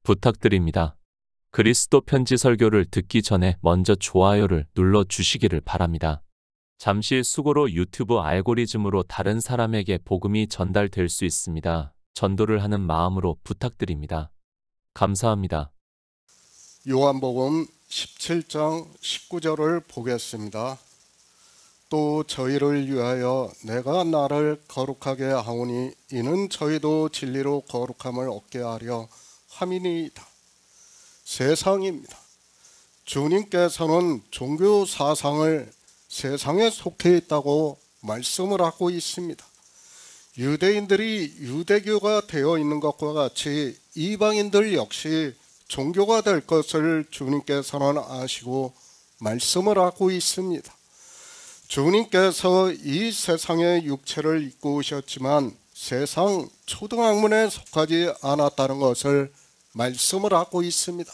부탁드립니다. 그리스도 편지 설교를 듣기 전에 먼저 좋아요를 눌러 주시기를 바랍니다. 잠시 수고로 유튜브 알고리즘으로 다른 사람에게 복음이 전달될 수 있습니다. 전도를 하는 마음으로 부탁드립니다. 감사합니다. 요한복음 17장 19절을 보겠습니다. 또 저희를 위하여 내가 나를 거룩하게 하오니 이는 저희도 진리로 거룩함을 얻게 하려 함이니이다. 세상입니다. 주님께서는 종교 사상을 세상에 속해 있다고 말씀을 하고 있습니다. 유대인들이 유대교가 되어 있는 것과 같이 이방인들 역시 종교가 될 것을 주님께서는 아시고 말씀을 하고 있습니다. 주님께서 이 세상의 육체를 입고 오셨지만 세상 초등학문에 속하지 않았다는 것을 말씀을 하고 있습니다.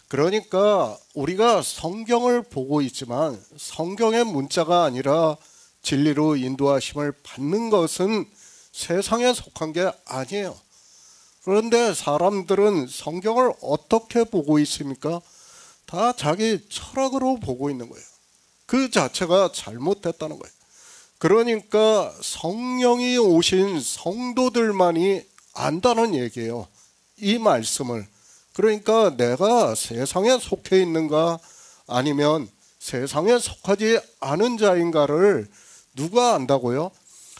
그러니까 우리가 성경을 보고 있지만 성경의 문자가 아니라 진리로 인도하심을 받는 것은 세상에 속한 게 아니에요. 그런데 사람들은 성경을 어떻게 보고 있습니까? 다 자기 철학으로 보고 있는 거예요. 그 자체가 잘못됐다는 거예요. 그러니까 성령이 오신 성도들만이 안다는 얘기예요. 이 말씀을. 그러니까 내가 세상에 속해 있는가 아니면 세상에 속하지 않은 자인가를 누가 안다고요?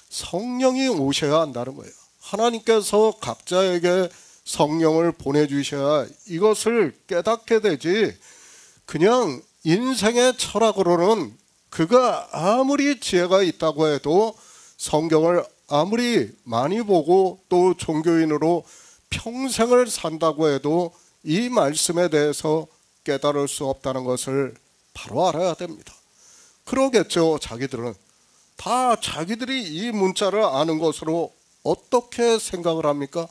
성령이 오셔야 한다는 거예요. 하나님께서 각자에게 성령을 보내주셔야 이것을 깨닫게 되지, 그냥 인생의 철학으로는 그가 아무리 지혜가 있다고 해도 성경을 아무리 많이 보고 또 종교인으로 평생을 산다고 해도 이 말씀에 대해서 깨달을 수 없다는 것을 바로 알아야 됩니다. 그러겠죠. 자기들은 다 자기들이 이 문자를 아는 것으로 어떻게 생각을 합니까?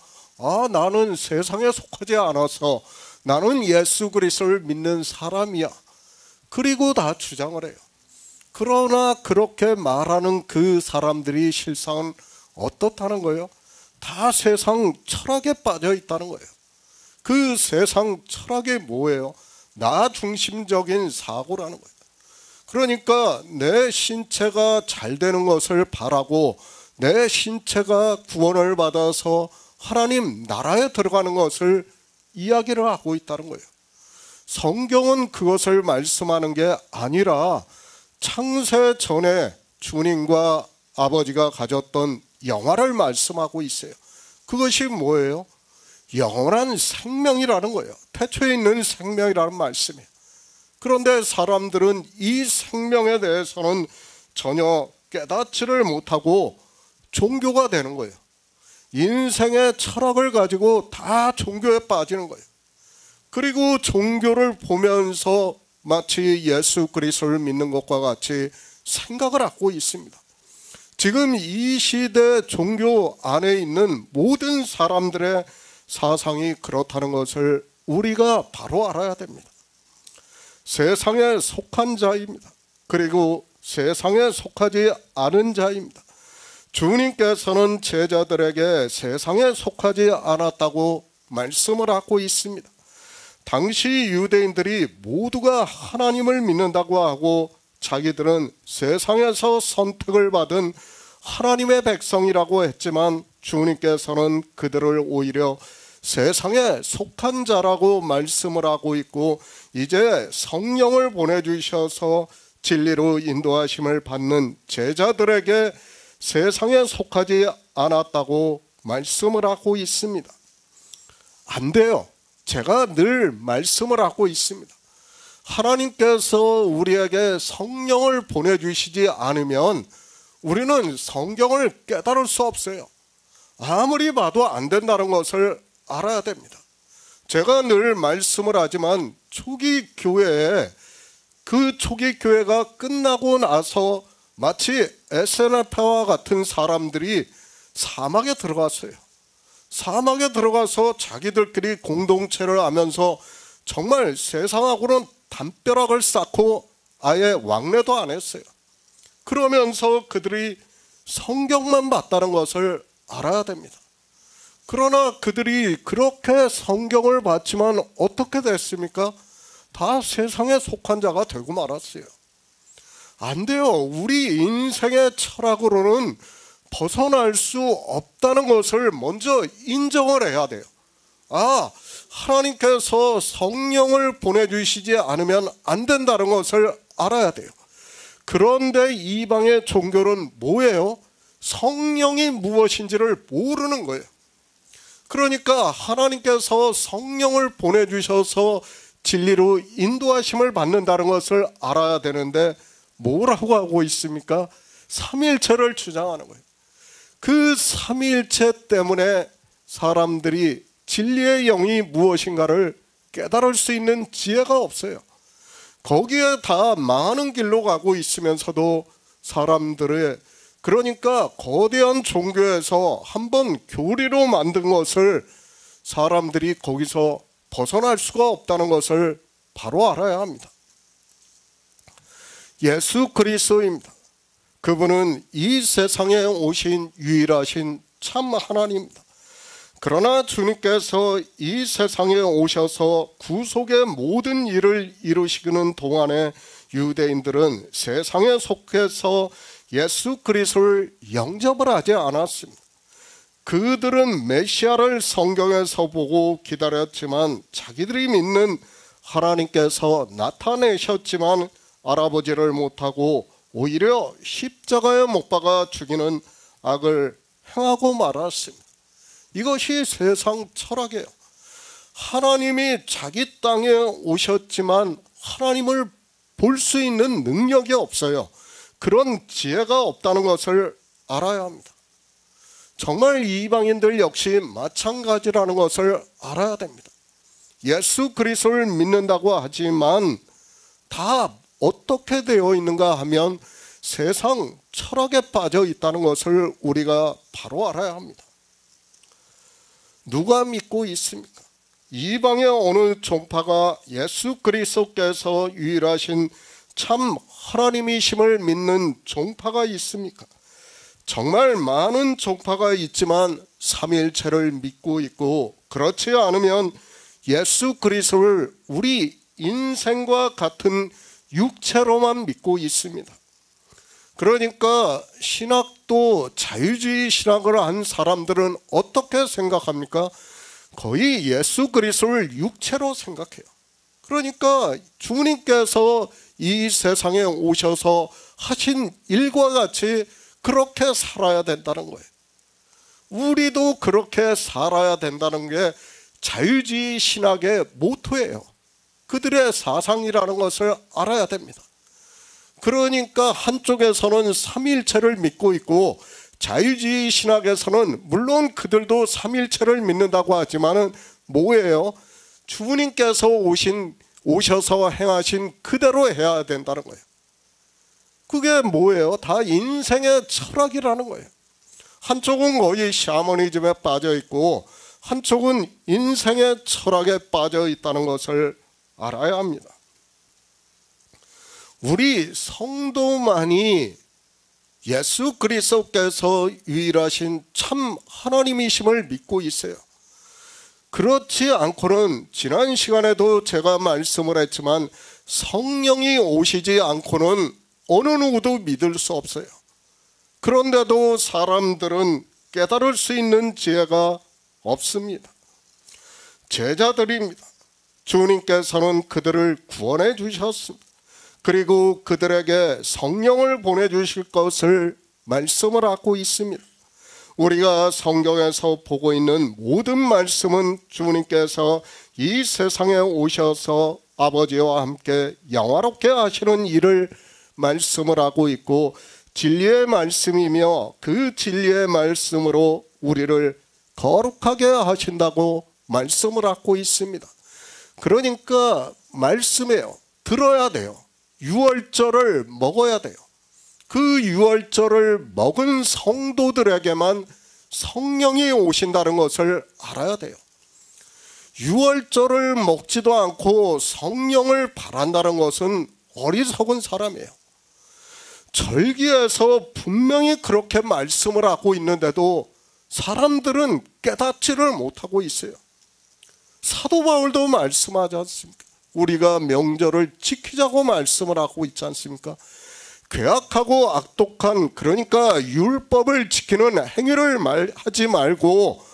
나는 세상에 속하지 않아서 나는 예수 그리스도를 믿는 사람이야. 그리고 다 주장을 해요. 그러나 그렇게 말하는 그 사람들이 실상은 어떻다는 거예요? 다 세상 철학에 빠져 있다는 거예요. 그 세상 철학이 뭐예요? 나 중심적인 사고라는 거예요. 그러니까 내 신체가 잘 되는 것을 바라고 내 신체가 구원을 받아서 하나님 나라에 들어가는 것을 이야기를 하고 있다는 거예요. 성경은 그것을 말씀하는 게 아니라 창세 전에 주님과 아버지가 가졌던 영화를 말씀하고 있어요. 그것이 뭐예요? 영원한 생명이라는 거예요. 태초에 있는 생명이라는 말씀이에요. 그런데 사람들은 이 생명에 대해서는 전혀 깨닫지를 못하고 종교가 되는 거예요. 인생의 철학을 가지고 다 종교에 빠지는 거예요. 그리고 종교를 보면서 마치 예수 그리스도를 믿는 것과 같이 생각을 하고 있습니다. 지금 이 시대 종교 안에 있는 모든 사람들의 사상이 그렇다는 것을 우리가 바로 알아야 됩니다. 세상에 속한 자입니다. 그리고 세상에 속하지 않은 자입니다. 주님께서는 제자들에게 세상에 속하지 않았다고 말씀을 하고 있습니다. 당시 유대인들이 모두가 하나님을 믿는다고 하고 자기들은 세상에서 선택을 받은 하나님의 백성이라고 했지만 주님께서는 그들을 오히려 세상에 속한 자라고 말씀을 하고 있고 이제 성령을 보내주셔서 진리로 인도하심을 받는 제자들에게 세상에 속하지 않았다고 말씀을 하고 있습니다. 안 돼요. 제가 늘 말씀을 하고 있습니다. 하나님께서 우리에게 성령을 보내주시지 않으면 우리는 성경을 깨달을 수 없어요. 아무리 봐도 안 된다는 것을 알아야 됩니다. 제가 늘 말씀을 하지만 초기 교회에 그 초기 교회가 끝나고 나서 마치 에세나파와 같은 사람들이 사막에 들어갔어요. 사막에 들어가서 자기들끼리 공동체를 하면서 정말 세상하고는 담벼락을 쌓고 아예 왕래도 안 했어요. 그러면서 그들이 성경만 봤다는 것을 알아야 됩니다. 그러나 그들이 그렇게 성경을 봤지만 어떻게 됐습니까? 다 세상에 속한 자가 되고 말았어요. 안 돼요. 우리 인생의 철학으로는 벗어날 수 없다는 것을 먼저 인정을 해야 돼요. 하나님께서 성령을 보내주시지 않으면 안 된다는 것을 알아야 돼요. 그런데 이방의 종교는 뭐예요? 성령이 무엇인지를 모르는 거예요. 그러니까 하나님께서 성령을 보내주셔서 진리로 인도하심을 받는다는 것을 알아야 되는데 뭐라고 하고 있습니까? 삼위일체를 주장하는 거예요. 그 삼위일체 때문에 사람들이 진리의 영이 무엇인가를 깨달을 수 있는 지혜가 없어요. 거기에 다 많은 길로 가고 있으면서도 사람들의 그러니까 거대한 종교에서 한번 교리로 만든 것을 사람들이 거기서 벗어날 수가 없다는 것을 바로 알아야 합니다. 예수 그리스도입니다. 그분은 이 세상에 오신 유일하신 참 하나님입니다. 그러나 주님께서 이 세상에 오셔서 구속의 모든 일을 이루시는 동안에 유대인들은 세상에 속해서 예수 그리스도를 영접을 하지 않았습니다. 그들은 메시아를 성경에서 보고 기다렸지만 자기들이 믿는 하나님께서 나타내셨지만 알아보지를 못하고 오히려 십자가에 못 박아 죽이는 악을 행하고 말았습니다. 이것이 세상 철학이에요. 하나님이 자기 땅에 오셨지만 하나님을 볼 수 있는 능력이 없어요. 그런 지혜가 없다는 것을 알아야 합니다. 정말 이방인들 역시 마찬가지라는 것을 알아야 됩니다. 예수 그리스도를 믿는다고 하지만 다 어떻게 되어 있는가 하면 세상 철학에 빠져 있다는 것을 우리가 바로 알아야 합니다. 누가 믿고 있습니까? 이방의 어느 종파가 예수 그리스도께서 유일하신 참 하나님이심을 믿는 종파가 있습니까? 정말 많은 종파가 있지만 삼위일체를 믿고 있고 그렇지 않으면 예수 그리스도를 우리 인생과 같은 육체로만 믿고 있습니다. 그러니까 신학도 자유주의 신학을 한 사람들은 어떻게 생각합니까? 거의 예수 그리스도를 육체로 생각해요. 그러니까 주님께서 이 세상에 오셔서 하신 일과 같이 그렇게 살아야 된다는 거예요. 우리도 그렇게 살아야 된다는 게 자유주의 신학의 모토예요. 그들의 사상이라는 것을 알아야 됩니다. 그러니까 한쪽에서는 삼위일체를 믿고 있고 자유주의 신학에서는 물론 그들도 삼위일체를 믿는다고 하지만은 뭐예요? 주님께서 오셔서 행하신 그대로 해야 된다는 거예요. 그게 뭐예요? 다 인생의 철학이라는 거예요. 한쪽은 거의 샤머니즘에 빠져 있고 한쪽은 인생의 철학에 빠져 있다는 것을 알아야 합니다. 우리 성도만이 예수 그리스도께서 유일하신 참 하나님이심을 믿고 있어요. 그렇지 않고는 지난 시간에도 제가 말씀을 했지만 성령이 오시지 않고는 어느 누구도 믿을 수 없어요. 그런데도 사람들은 깨달을 수 있는 지혜가 없습니다. 제자들입니다. 주님께서는 그들을 구원해 주셨습니다. 그리고 그들에게 성령을 보내주실 것을 말씀을 하고 있습니다. 우리가 성경에서 보고 있는 모든 말씀은 주님께서 이 세상에 오셔서 아버지와 함께 영화롭게 하시는 일을 말씀을 하고 있고 진리의 말씀이며 그 진리의 말씀으로 우리를 거룩하게 하신다고 말씀을 하고 있습니다. 그러니까 말씀이에요. 들어야 돼요. 유월절을 먹어야 돼요. 그 유월절을 먹은 성도들에게만 성령이 오신다는 것을 알아야 돼요. 유월절을 먹지도 않고 성령을 바란다는 것은 어리석은 사람이에요. 절기에서 분명히 그렇게 말씀을 하고 있는데도 사람들은 깨닫지를 못하고 있어요. 사도 바울도 말씀하지 않습니까? 우리가 명절을 지키자고 말씀을 하고 있지 않습니까? 괴악하고 악독한, 그러니까 율법을 지키는 행위를 하지 말고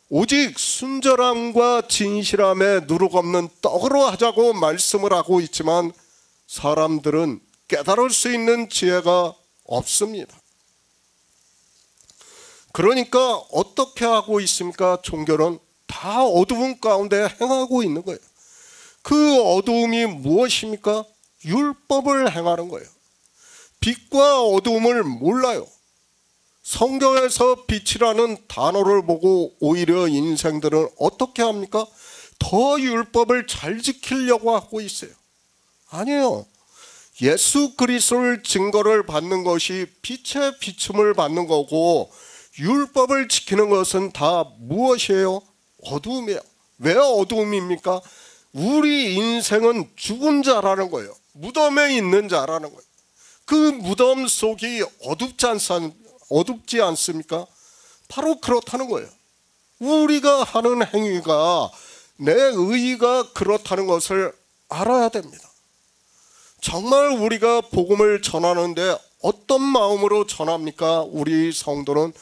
오직 순절함과 진실함에 누룩없는 떡으로 하자고 말씀을 하고 있지만 사람들은 깨달을 수 있는 지혜가 없습니다. 그러니까 어떻게 하고 있습니까? 종교는 다 어두움 가운데 행하고 있는 거예요. 그 어두움이 무엇입니까? 율법을 행하는 거예요. 빛과 어두움을 몰라요. 성경에서 빛이라는 단어를 보고 오히려 인생들은 어떻게 합니까? 더 율법을 잘 지키려고 하고 있어요. 아니에요. 예수 그리스도를 증거를 받는 것이 빛의 비춤을 받는 거고, 율법을 지키는 것은 다 무엇이에요? 어두움이에요. 왜 어두움입니까? 우리 인생은 죽은 자라는 거예요. 무덤에 있는 자라는 거예요. 그 무덤 속이 어둡지 않습니까? 바로 그렇다는 거예요. 우리가 하는 행위가 내 의의가 그렇다는 것을 알아야 됩니다. 정말 우리가 복음을 전하는데 어떤 마음으로 전합니까? 우리 성도는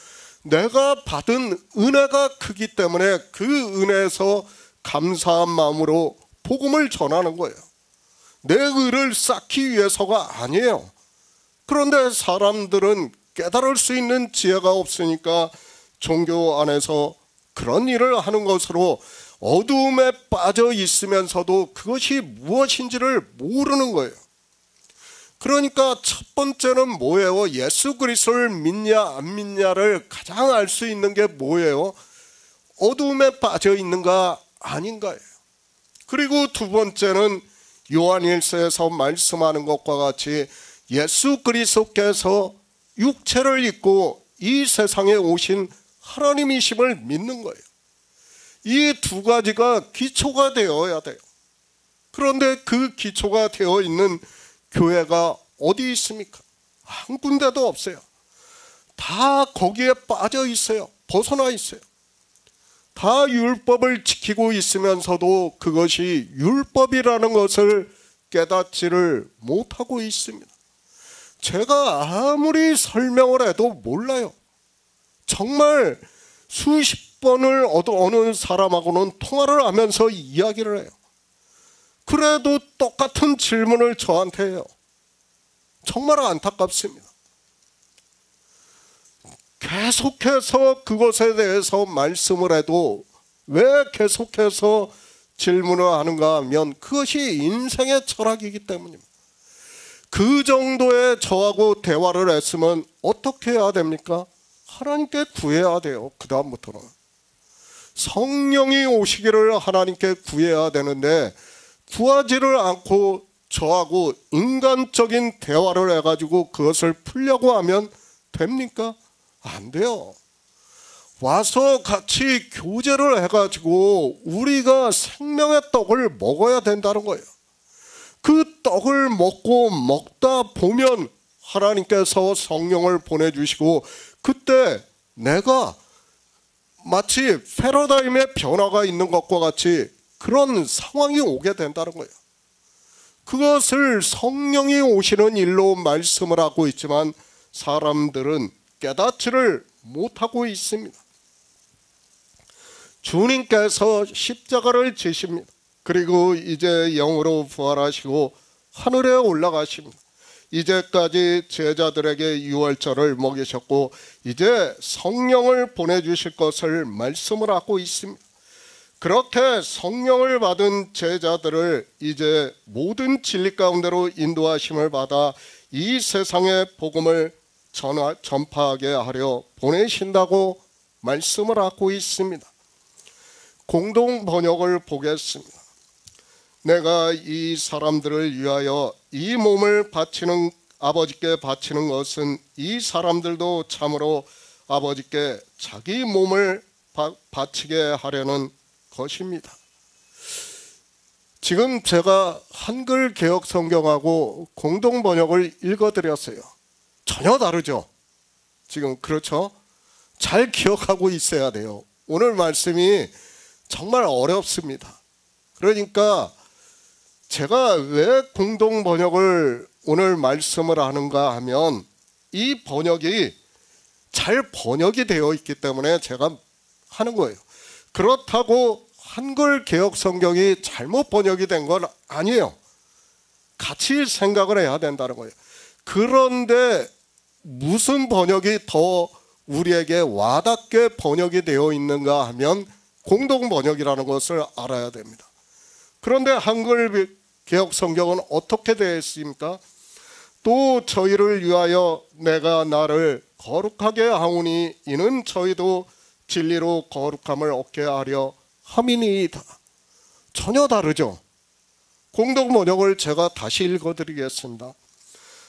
내가 받은 은혜가 크기 때문에 그 은혜에서 감사한 마음으로 복음을 전하는 거예요. 내 의를 쌓기 위해서가 아니에요. 그런데 사람들은 깨달을 수 있는 지혜가 없으니까 종교 안에서 그런 일을 하는 것으로 어두움에 빠져 있으면서도 그것이 무엇인지를 모르는 거예요. 그러니까 첫 번째는 뭐예요? 예수 그리스도를 믿냐 안 믿냐를 가장 알 수 있는 게 뭐예요? 어두움에 빠져 있는가 아닌가예요. 그리고 두 번째는 요한일서에서 말씀하는 것과 같이 예수 그리스도께서 육체를 입고 이 세상에 오신 하나님이심을 믿는 거예요. 이 두 가지가 기초가 되어야 돼요. 그런데 그 기초가 되어 있는 교회가 어디 있습니까? 한 군데도 없어요. 다 거기에 빠져 있어요. 벗어나 있어요. 다 율법을 지키고 있으면서도 그것이 율법이라는 것을 깨닫지를 못하고 있습니다. 제가 아무리 설명을 해도 몰라요. 정말 수십 번을 어느 사람하고는 통화를 하면서 이야기를 해요. 그래도 똑같은 질문을 저한테 해요. 정말 안타깝습니다. 계속해서 그것에 대해서 말씀을 해도 왜 계속해서 질문을 하는가 하면 그것이 인생의 철학이기 때문입니다. 그 정도의 저하고 대화를 했으면 어떻게 해야 됩니까? 하나님께 구해야 돼요. 그 다음부터는 성령이 오시기를 하나님께 구해야 되는데 구하지를 않고 저하고 인간적인 대화를 해가지고 그것을 풀려고 하면 됩니까? 안 돼요. 와서 같이 교제를 해가지고 우리가 생명의 떡을 먹어야 된다는 거예요. 그 떡을 먹다 보면 하나님께서 성령을 보내주시고 그때 내가 마치 패러다임의 변화가 있는 것과 같이 그런 상황이 오게 된다는 거예요. 그것을 성령이 오시는 일로 말씀을 하고 있지만 사람들은 깨닫지를 못하고 있습니다. 주님께서 십자가를 지십니다. 그리고 이제 영으로 부활하시고 하늘에 올라가십니다. 이제까지 제자들에게 유월절을 먹이셨고 이제 성령을 보내주실 것을 말씀을 하고 있습니다. 그렇게 성령을 받은 제자들을 이제 모든 진리 가운데로 인도하심을 받아 이 세상의 복음을 전파하게 하려 보내신다고 말씀을 하고 있습니다. 공동 번역을 보겠습니다. 내가 이 사람들을 위하여 이 몸을 바치는 아버지께 바치는 것은 이 사람들도 참으로 아버지께 자기 몸을 바치게 하려는 것입니다. 지금 제가 한글 개역 성경하고 공동 번역을 읽어드렸어요. 전혀 다르죠. 지금 그렇죠? 잘 기억하고 있어야 돼요. 오늘 말씀이 정말 어렵습니다. 그러니까 제가 왜 공동 번역을 오늘 말씀을 하는가 하면 이 번역이 잘 번역이 되어 있기 때문에 제가 하는 거예요. 그렇다고 한글 개역 성경이 잘못 번역이 된 건 아니에요. 같이 생각을 해야 된다는 거예요. 그런데 무슨 번역이 더 우리에게 와닿게 번역이 되어 있는가 하면 공동 번역이라는 것을 알아야 됩니다. 그런데 한글 개역 성경은 어떻게 되어 있습니까? 또 저희를 위하여 내가 나를 거룩하게 하오니 이는 저희도 진리로 거룩함을 얻게 하려 함이니이다. 전혀 다르죠. 공동 번역을 제가 다시 읽어드리겠습니다.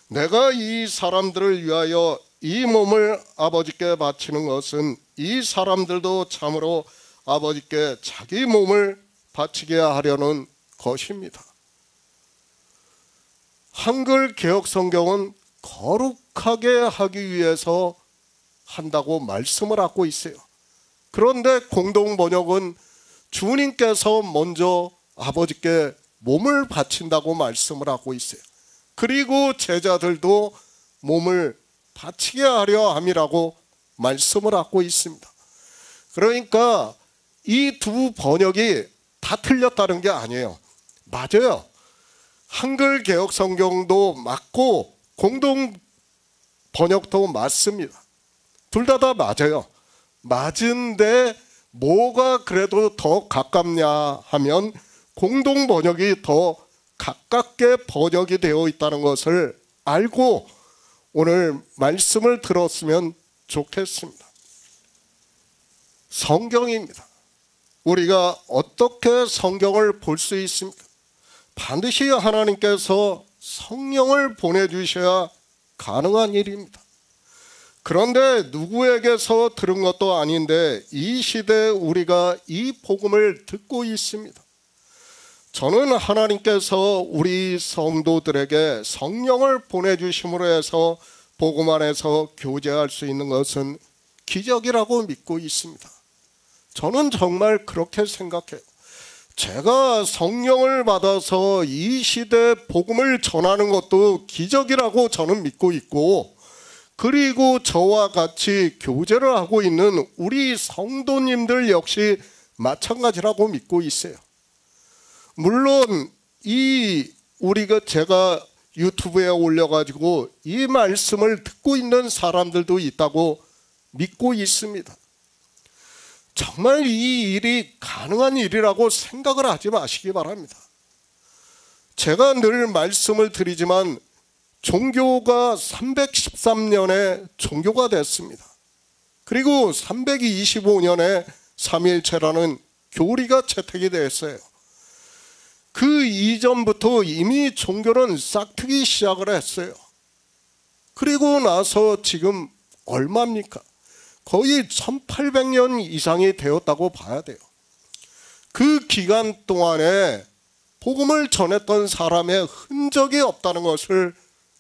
내가 이 사람들을 위하여 이 몸을 아버지께 바치는 것은 이 사람들도 참으로 아버지께 자기 몸을 바치게 하려는 것입니다. 한글 개역 성경은 거룩하게 하기 위해서 한다고 말씀을 하고 있어요. 그런데 공동 번역은 주님께서 먼저 아버지께 몸을 바친다고 말씀을 하고 있어요. 그리고 제자들도 몸을 바치게 하려 함이라고 말씀을 하고 있습니다. 그러니까 이 두 번역이 다 틀렸다는 게 아니에요. 맞아요. 한글 개역 성경도 맞고 공동 번역도 맞습니다. 둘 다 맞아요. 맞은데 뭐가 그래도 더 가깝냐 하면 공동 번역이 더 가깝게 번역이 되어 있다는 것을 알고 오늘 말씀을 들었으면 좋겠습니다. 성경입니다. 우리가 어떻게 성경을 볼 수 있습니까? 반드시 하나님께서 성령을 보내주셔야 가능한 일입니다. 그런데 누구에게서 들은 것도 아닌데 이 시대에 우리가 이 복음을 듣고 있습니다. 저는 하나님께서 우리 성도들에게 성령을 보내주심으로 해서 복음 안에서 교제할 수 있는 것은 기적이라고 믿고 있습니다. 저는 정말 그렇게 생각해요. 제가 성령을 받아서 이 시대에 복음을 전하는 것도 기적이라고 저는 믿고 있고, 그리고 저와 같이 교제를 하고 있는 우리 성도님들 역시 마찬가지라고 믿고 있어요. 물론 제가 유튜브에 올려가지고 이 말씀을 듣고 있는 사람들도 있다고 믿고 있습니다. 정말 이 일이 가능한 일이라고 생각을 하지 마시기 바랍니다. 제가 늘 말씀을 드리지만 종교가 313년에 종교가 됐습니다. 그리고 325년에 삼위일체라는 교리가 채택이 됐어요. 그 이전부터 이미 종교는 싹트기 시작을 했어요. 그리고 나서 지금 얼마입니까? 거의 1800년 이상이 되었다고 봐야 돼요. 그 기간 동안에 복음을 전했던 사람의 흔적이 없다는 것을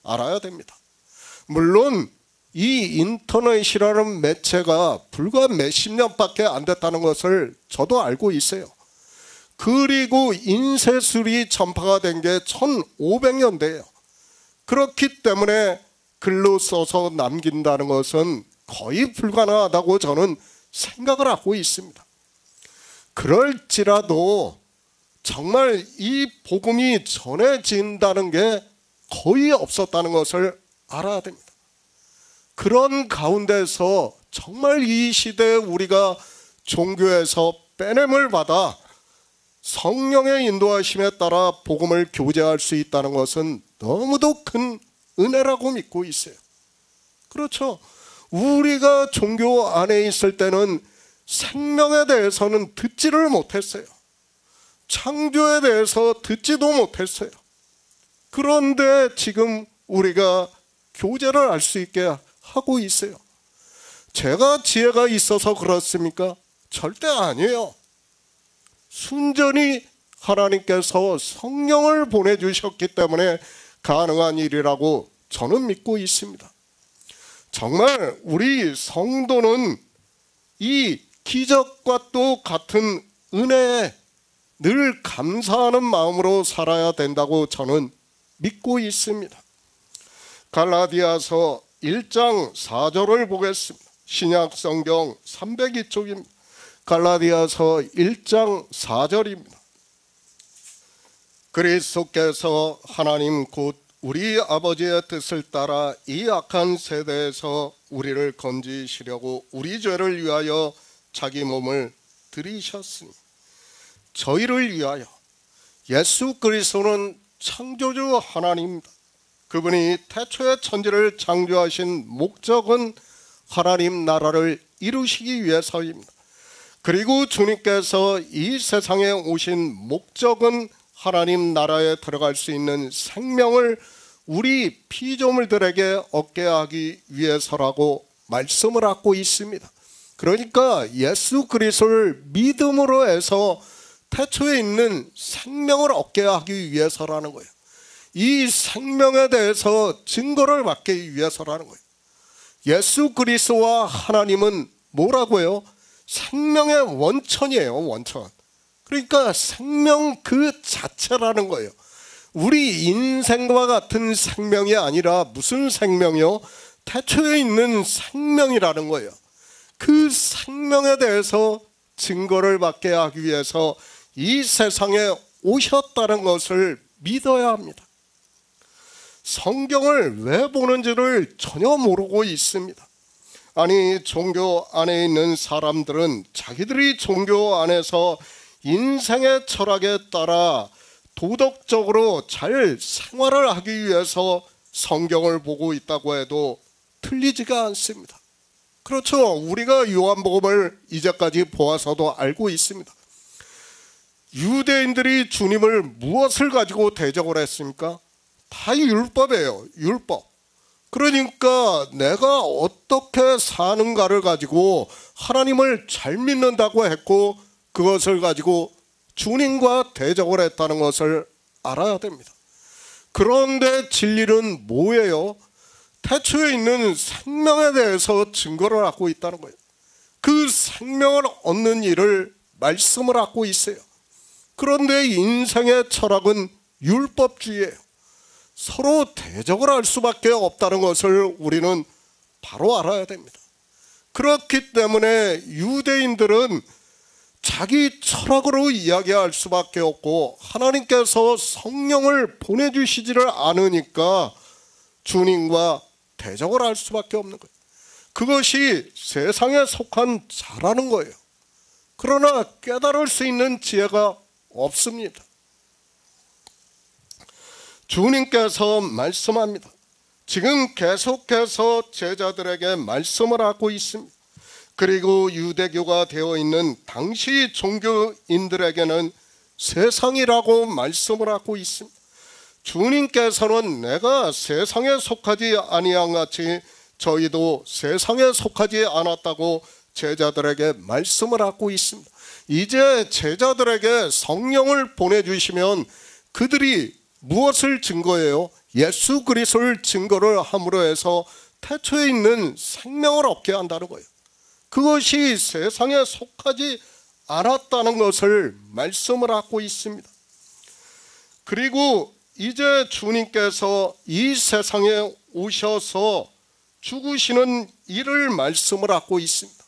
알아야 됩니다. 물론 이 인터넷이라는 매체가 불과 몇십 년밖에 안 됐다는 것을 저도 알고 있어요. 그리고 인쇄술이 전파가 된 게 1500년대예요. 그렇기 때문에 글로 써서 남긴다는 것은 거의 불가능하다고 저는 생각을 하고 있습니다. 그럴지라도 정말 이 복음이 전해진다는 게 거의 없었다는 것을 알아야 됩니다. 그런 가운데서 정말 이 시대에 우리가 종교에서 빼냄을 받아 성령의 인도하심에 따라 복음을 교제할 수 있다는 것은 너무도 큰 은혜라고 믿고 있어요. 그렇죠. 우리가 종교 안에 있을 때는 생명에 대해서는 듣지를 못했어요. 창조에 대해서 듣지도 못했어요. 그런데 지금 우리가 교제를 할 수 있게 하고 있어요. 제가 지혜가 있어서 그렇습니까? 절대 아니에요. 순전히 하나님께서 성령을 보내주셨기 때문에 가능한 일이라고 저는 믿고 있습니다. 정말 우리 성도는 이 기적과 또 같은 은혜에 늘 감사하는 마음으로 살아야 된다고 저는 믿고 있습니다. 갈라디아서 1장 4절을 보겠습니다. 신약 성경 302쪽입니다. 갈라디아서 1장 4절입니다. 그리스도께서 하나님 곧 우리 아버지의 뜻을 따라 이 악한 세대에서 우리를 건지시려고 우리 죄를 위하여 자기 몸을 들이셨으니 저희를 위하여. 예수 그리스도는 창조주 하나님입니다. 그분이 태초에 천지를 창조하신 목적은 하나님 나라를 이루시기 위해서입니다. 그리고 주님께서 이 세상에 오신 목적은 하나님 나라에 들어갈 수 있는 생명을 우리 피조물들에게 얻게 하기 위해서라고 말씀을 하고 있습니다. 그러니까 예수 그리스도를 믿음으로 해서 태초에 있는 생명을 얻게 하기 위해서라는 거예요. 이 생명에 대해서 증거를 받기 위해서라는 거예요. 예수 그리스도와 하나님은 뭐라고요? 생명의 원천이에요. 원천. 그러니까 생명 그 자체라는 거예요. 우리 인생과 같은 생명이 아니라 무슨 생명이요? 태초에 있는 생명이라는 거예요. 그 생명에 대해서 증거를 받게 하기 위해서 이 세상에 오셨다는 것을 믿어야 합니다. 성경을 왜 보는지를 전혀 모르고 있습니다. 아니, 종교 안에 있는 사람들은 자기들이 종교 안에서 인생의 철학에 따라 도덕적으로 잘 생활을 하기 위해서 성경을 보고 있다고 해도 틀리지가 않습니다. 그렇죠. 우리가 요한복음을 이제까지 보아서도 알고 있습니다. 유대인들이 주님을 무엇을 가지고 대적을 했습니까? 다 율법이에요. 율법. 그러니까 내가 어떻게 사는가를 가지고 하나님을 잘 믿는다고 했고 그것을 가지고 주님과 대적을 했다는 것을 알아야 됩니다. 그런데 진리는 뭐예요? 태초에 있는 생명에 대해서 증거를 하고 있다는 거예요. 그 생명을 얻는 일을 말씀을 하고 있어요. 그런데 인생의 철학은 율법주의예요. 서로 대적을 할 수밖에 없다는 것을 우리는 바로 알아야 됩니다. 그렇기 때문에 유대인들은 자기 철학으로 이야기할 수밖에 없고 하나님께서 성령을 보내주시지를 않으니까 주님과 대적을 할 수밖에 없는 거예요. 그것이 세상에 속한 자라는 거예요. 그러나 깨달을 수 있는 지혜가 없습니다. 주님께서 말씀합니다. 지금 계속해서 제자들에게 말씀을 하고 있습니다. 그리고 유대교가 되어 있는 당시 종교인들에게는 세상이라고 말씀을 하고 있습니다. 주님께서는 내가 세상에 속하지 아니한 같이 저희도 세상에 속하지 않았다고 제자들에게 말씀을 하고 있습니다. 이제 제자들에게 성령을 보내주시면 그들이 무엇을 증거해요? 예수 그리스도를 증거를 함으로 해서 태초에 있는 생명을 얻게 한다는 거예요. 그것이 세상에 속하지 않았다는 것을 말씀을 하고 있습니다. 그리고 이제 주님께서 이 세상에 오셔서 죽으시는 일을 말씀을 하고 있습니다.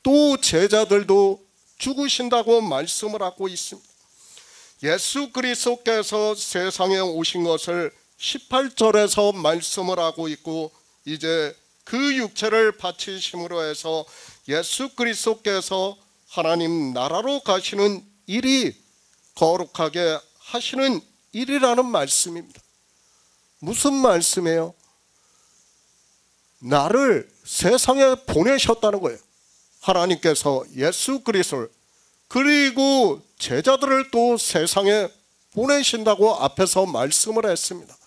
또 제자들도 죽으신다고 말씀을 하고 있습니다. 예수 그리스도께서 세상에 오신 것을 18절에서 말씀을 하고 있고 이제 그 육체를 바치심으로 해서 예수 그리스도께서 하나님 나라로 가시는 일이 거룩하게 하시는 일이라는 말씀입니다. 무슨 말씀이에요? 나를 세상에 보내셨다는 거예요. 하나님께서 예수 그리스도를 그리고 제자들을 또 세상에 보내신다고 앞에서 말씀을 했습니다.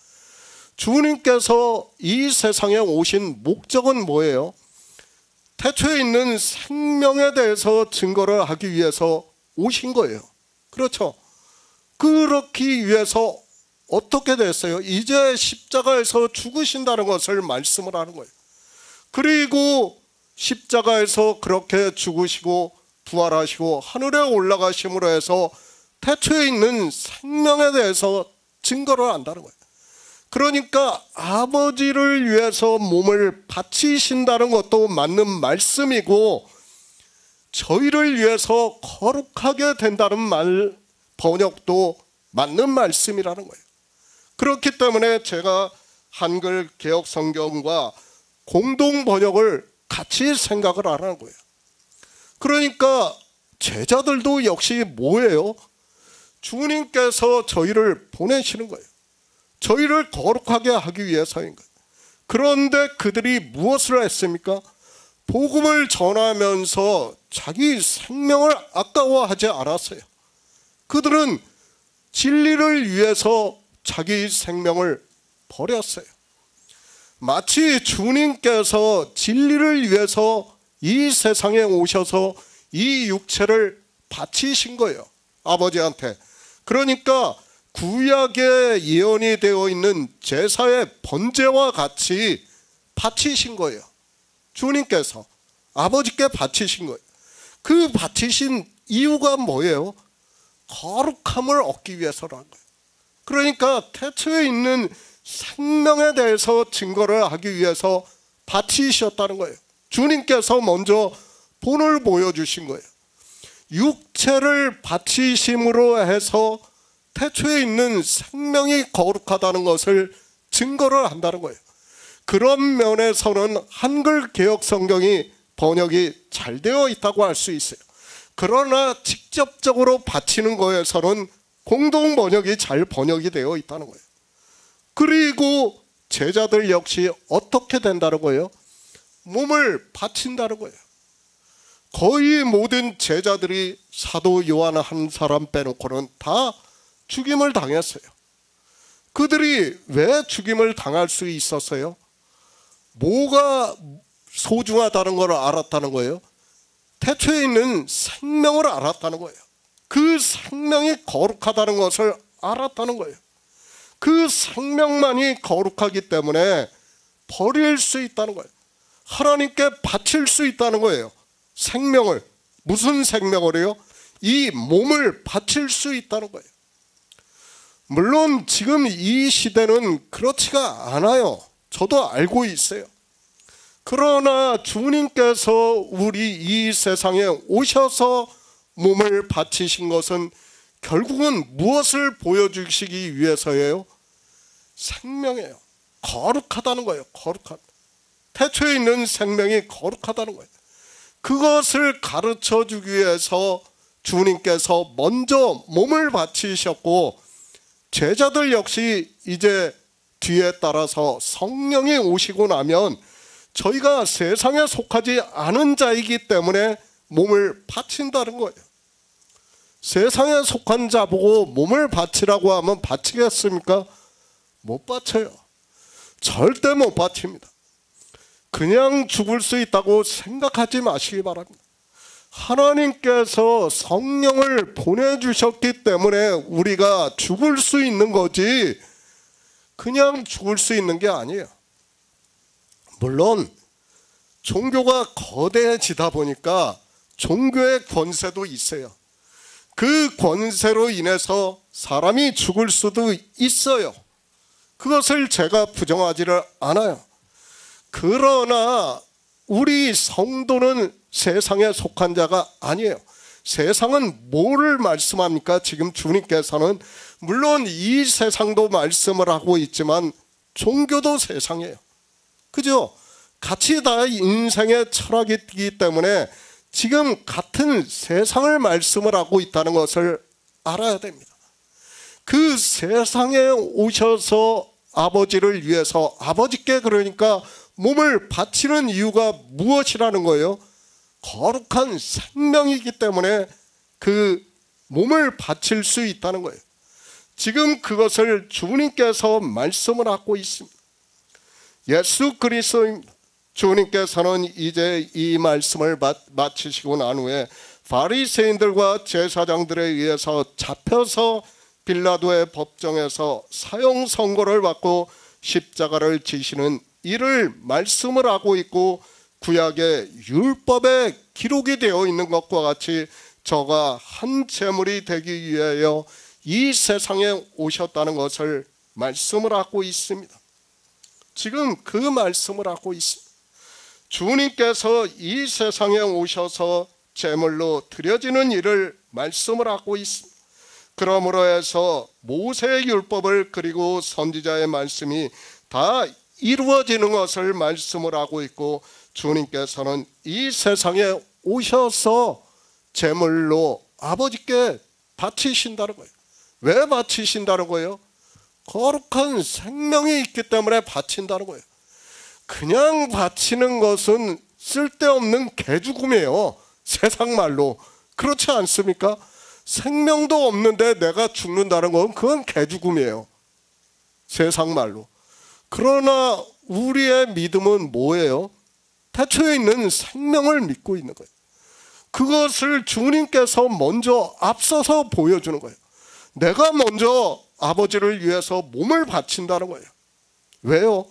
주님께서 이 세상에 오신 목적은 뭐예요? 태초에 있는 생명에 대해서 증거를 하기 위해서 오신 거예요. 그렇죠? 그렇기 위해서 어떻게 됐어요? 이제 십자가에서 죽으신다는 것을 말씀을 하는 거예요. 그리고 십자가에서 그렇게 죽으시고 부활하시고 하늘에 올라가심으로 해서 태초에 있는 생명에 대해서 증거를 한다는 거예요. 그러니까 아버지를 위해서 몸을 바치신다는 것도 맞는 말씀이고, 저희를 위해서 거룩하게 된다는 말 번역도 맞는 말씀이라는 거예요. 그렇기 때문에 제가 한글 개역 성경과 공동 번역을 같이 생각을 하라는 거예요. 그러니까 제자들도 역시 뭐예요? 주님께서 저희를 보내시는 거예요. 저희를 거룩하게 하기 위해서인 거예요. 그런데 그들이 무엇을 했습니까? 복음을 전하면서 자기 생명을 아까워하지 않았어요. 그들은 진리를 위해서 자기 생명을 버렸어요. 마치 주님께서 진리를 위해서 이 세상에 오셔서 이 육체를 바치신 거예요. 아버지한테. 그러니까 구약에 예언이 되어 있는 제사의 번제와 같이 바치신 거예요. 주님께서 아버지께 바치신 거예요. 그 바치신 이유가 뭐예요? 거룩함을 얻기 위해서라는 거예요. 그러니까 태초에 있는 생명에 대해서 증거를 하기 위해서 바치셨다는 거예요. 주님께서 먼저 본을 보여주신 거예요. 육체를 바치심으로 해서 태초에 있는 생명이 거룩하다는 것을 증거를 한다는 거예요. 그런 면에서는 한글 개역 성경이 번역이 잘 되어 있다고 할 수 있어요. 그러나 직접적으로 바치는 거에서는 공동 번역이 잘 번역이 되어 있다는 거예요. 그리고 제자들 역시 어떻게 된다는 거예요? 몸을 바친다는 거예요. 거의 모든 제자들이 사도 요한 한 사람 빼놓고는 다 죽임을 당했어요. 그들이 왜 죽임을 당할 수 있었어요? 뭐가 소중하다는 걸 알았다는 거예요? 태초에 있는 생명을 알았다는 거예요. 그 생명이 거룩하다는 것을 알았다는 거예요. 그 생명만이 거룩하기 때문에 버릴 수 있다는 거예요. 하나님께 바칠 수 있다는 거예요. 생명을. 무슨 생명을요? 이 몸을 바칠 수 있다는 거예요. 물론 지금 이 시대는 그렇지가 않아요. 저도 알고 있어요. 그러나 주님께서 우리 이 세상에 오셔서 몸을 바치신 것은 결국은 무엇을 보여주시기 위해서예요? 생명이에요. 거룩하다는 거예요. 거룩한. 태초에 있는 생명이 거룩하다는 거예요. 그것을 가르쳐 주기 위해서 주님께서 먼저 몸을 바치셨고, 제자들 역시 이제 뒤에 따라서 성령이 오시고 나면 저희가 세상에 속하지 않은 자이기 때문에 몸을 바친다는 거예요. 세상에 속한 자 보고 몸을 바치라고 하면 바치겠습니까? 못 바쳐요. 절대 못 바칩니다. 그냥 죽을 수 있다고 생각하지 마시기 바랍니다. 하나님께서 성령을 보내주셨기 때문에 우리가 죽을 수 있는 거지 그냥 죽을 수 있는 게 아니에요. 물론 종교가 거대해지다 보니까 종교의 권세도 있어요. 그 권세로 인해서 사람이 죽을 수도 있어요. 그것을 제가 부정하지를 않아요. 그러나 우리 성도는 세상에 속한 자가 아니에요. 세상은 뭐를 말씀합니까? 지금 주님께서는 물론 이 세상도 말씀을 하고 있지만 종교도 세상이에요. 그죠? 같이 다 인생의 철학이기 때문에 지금 같은 세상을 말씀을 하고 있다는 것을 알아야 됩니다. 그 세상에 오셔서 아버지를 위해서 아버지께 그러니까 몸을 바치는 이유가 무엇이라는 거예요? 거룩한 생명이기 때문에 그 몸을 바칠 수 있다는 거예요. 지금 그것을 주님께서 말씀을 하고 있습니다. 예수 그리스도입니다. 주님께서는 이제 이 말씀을 마치시고 난 후에 바리새인들과 제사장들에 의해서 잡혀서 빌라도의 법정에서 사형 선고를 받고 십자가를 지시는 이를 말씀을 하고 있고 구약의 율법에 기록이 되어 있는 것과 같이 저가 한 제물이 되기 위하여 이 세상에 오셨다는 것을 말씀을 하고 있습니다. 지금 그 말씀을 하고 있습니다. 주님께서 이 세상에 오셔서 제물로 드려지는 일을 말씀을 하고 있습니다. 그러므로 해서 모세의 율법을 그리고 선지자의 말씀이 다 이루어지는 것을 말씀을 하고 있고, 주님께서는 이 세상에 오셔서 제물로 아버지께 바치신다는 거예요. 왜 바치신다는 거예요? 거룩한 생명이 있기 때문에 바친다는 거예요. 그냥 바치는 것은 쓸데없는 개죽음이에요. 세상 말로. 그렇지 않습니까? 생명도 없는데 내가 죽는다는 건 그건 개죽음이에요. 세상 말로. 그러나 우리의 믿음은 뭐예요? 태초에 있는 생명을 믿고 있는 거예요. 그것을 주님께서 먼저 앞서서 보여주는 거예요. 내가 먼저 아버지를 위해서 몸을 바친다는 거예요. 왜요?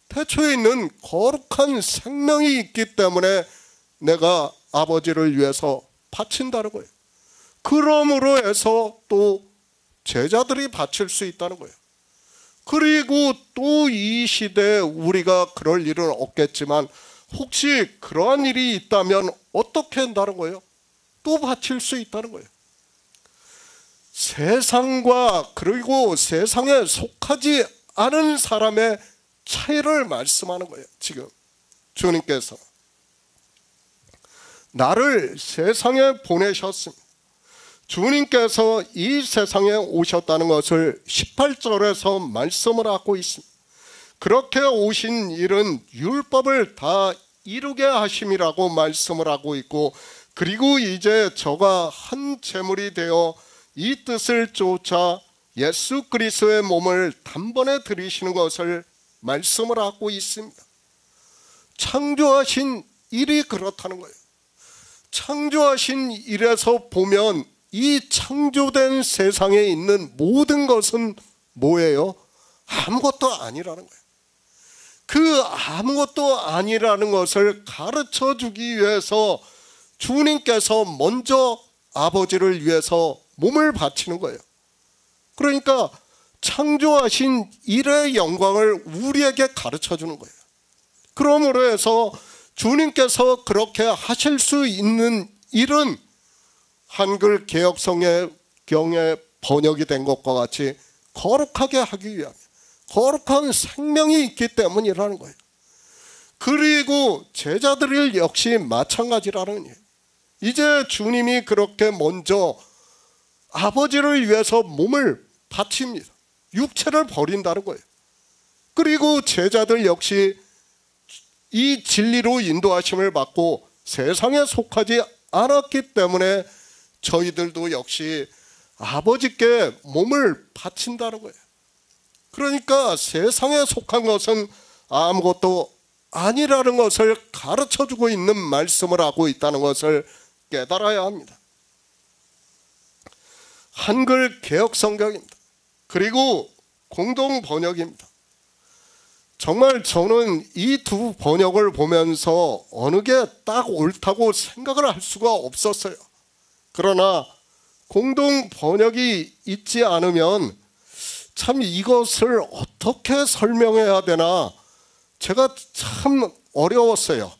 태초에 있는 거룩한 생명이 있기 때문에 내가 아버지를 위해서 바친다는 거예요. 그러므로 해서 또 제자들이 바칠 수 있다는 거예요. 그리고 또 이 시대에 우리가 그럴 일은 없겠지만 혹시 그러한 일이 있다면 어떻게 한다는 거예요? 또 바칠 수 있다는 거예요. 세상과 그리고 세상에 속하지 않은 사람의 차이를 말씀하는 거예요. 지금 주님께서 나를 세상에 보내셨습니다. 주님께서 이 세상에 오셨다는 것을 18절에서 말씀을 하고 있습니다. 그렇게 오신 일은 율법을 다 이루게 하심이라고 말씀을 하고 있고, 그리고 이제 저가 한 제물이 되어 이 뜻을 쫓아 예수 그리스도의 몸을 단번에 드리시는 것을 말씀을 하고 있습니다. 창조하신 일이 그렇다는 거예요. 창조하신 일에서 보면 이 창조된 세상에 있는 모든 것은 뭐예요? 아무것도 아니라는 거예요. 그 아무것도 아니라는 것을 가르쳐 주기 위해서 주님께서 먼저 아버지를 위해서 몸을 바치는 거예요. 그러니까 창조하신 일의 영광을 우리에게 가르쳐 주는 거예요. 그러므로 해서 주님께서 그렇게 하실 수 있는 일은 한글 개역성의 경에 번역이 된 것과 같이 거룩하게 하기 위함, 거룩한 생명이 있기 때문이라는 거예요. 그리고 제자들 역시 마찬가지라는 거예요. 이제 주님이 그렇게 먼저 아버지를 위해서 몸을 바칩니다. 육체를 버린다는 거예요. 그리고 제자들 역시 이 진리로 인도하심을 받고 세상에 속하지 않았기 때문에 저희들도 역시 아버지께 몸을 바친다는 거예요. 그러니까 세상에 속한 것은 아무것도 아니라는 것을 가르쳐주고 있는 말씀을 하고 있다는 것을 깨달아야 합니다. 한글 개역 성경입니다. 그리고 공동 번역입니다. 정말 저는 이 두 번역을 보면서 어느 게 딱 옳다고 생각을 할 수가 없었어요. 그러나 공동 번역이 있지 않으면 참 이것을 어떻게 설명해야 되나 제가 참 어려웠어요.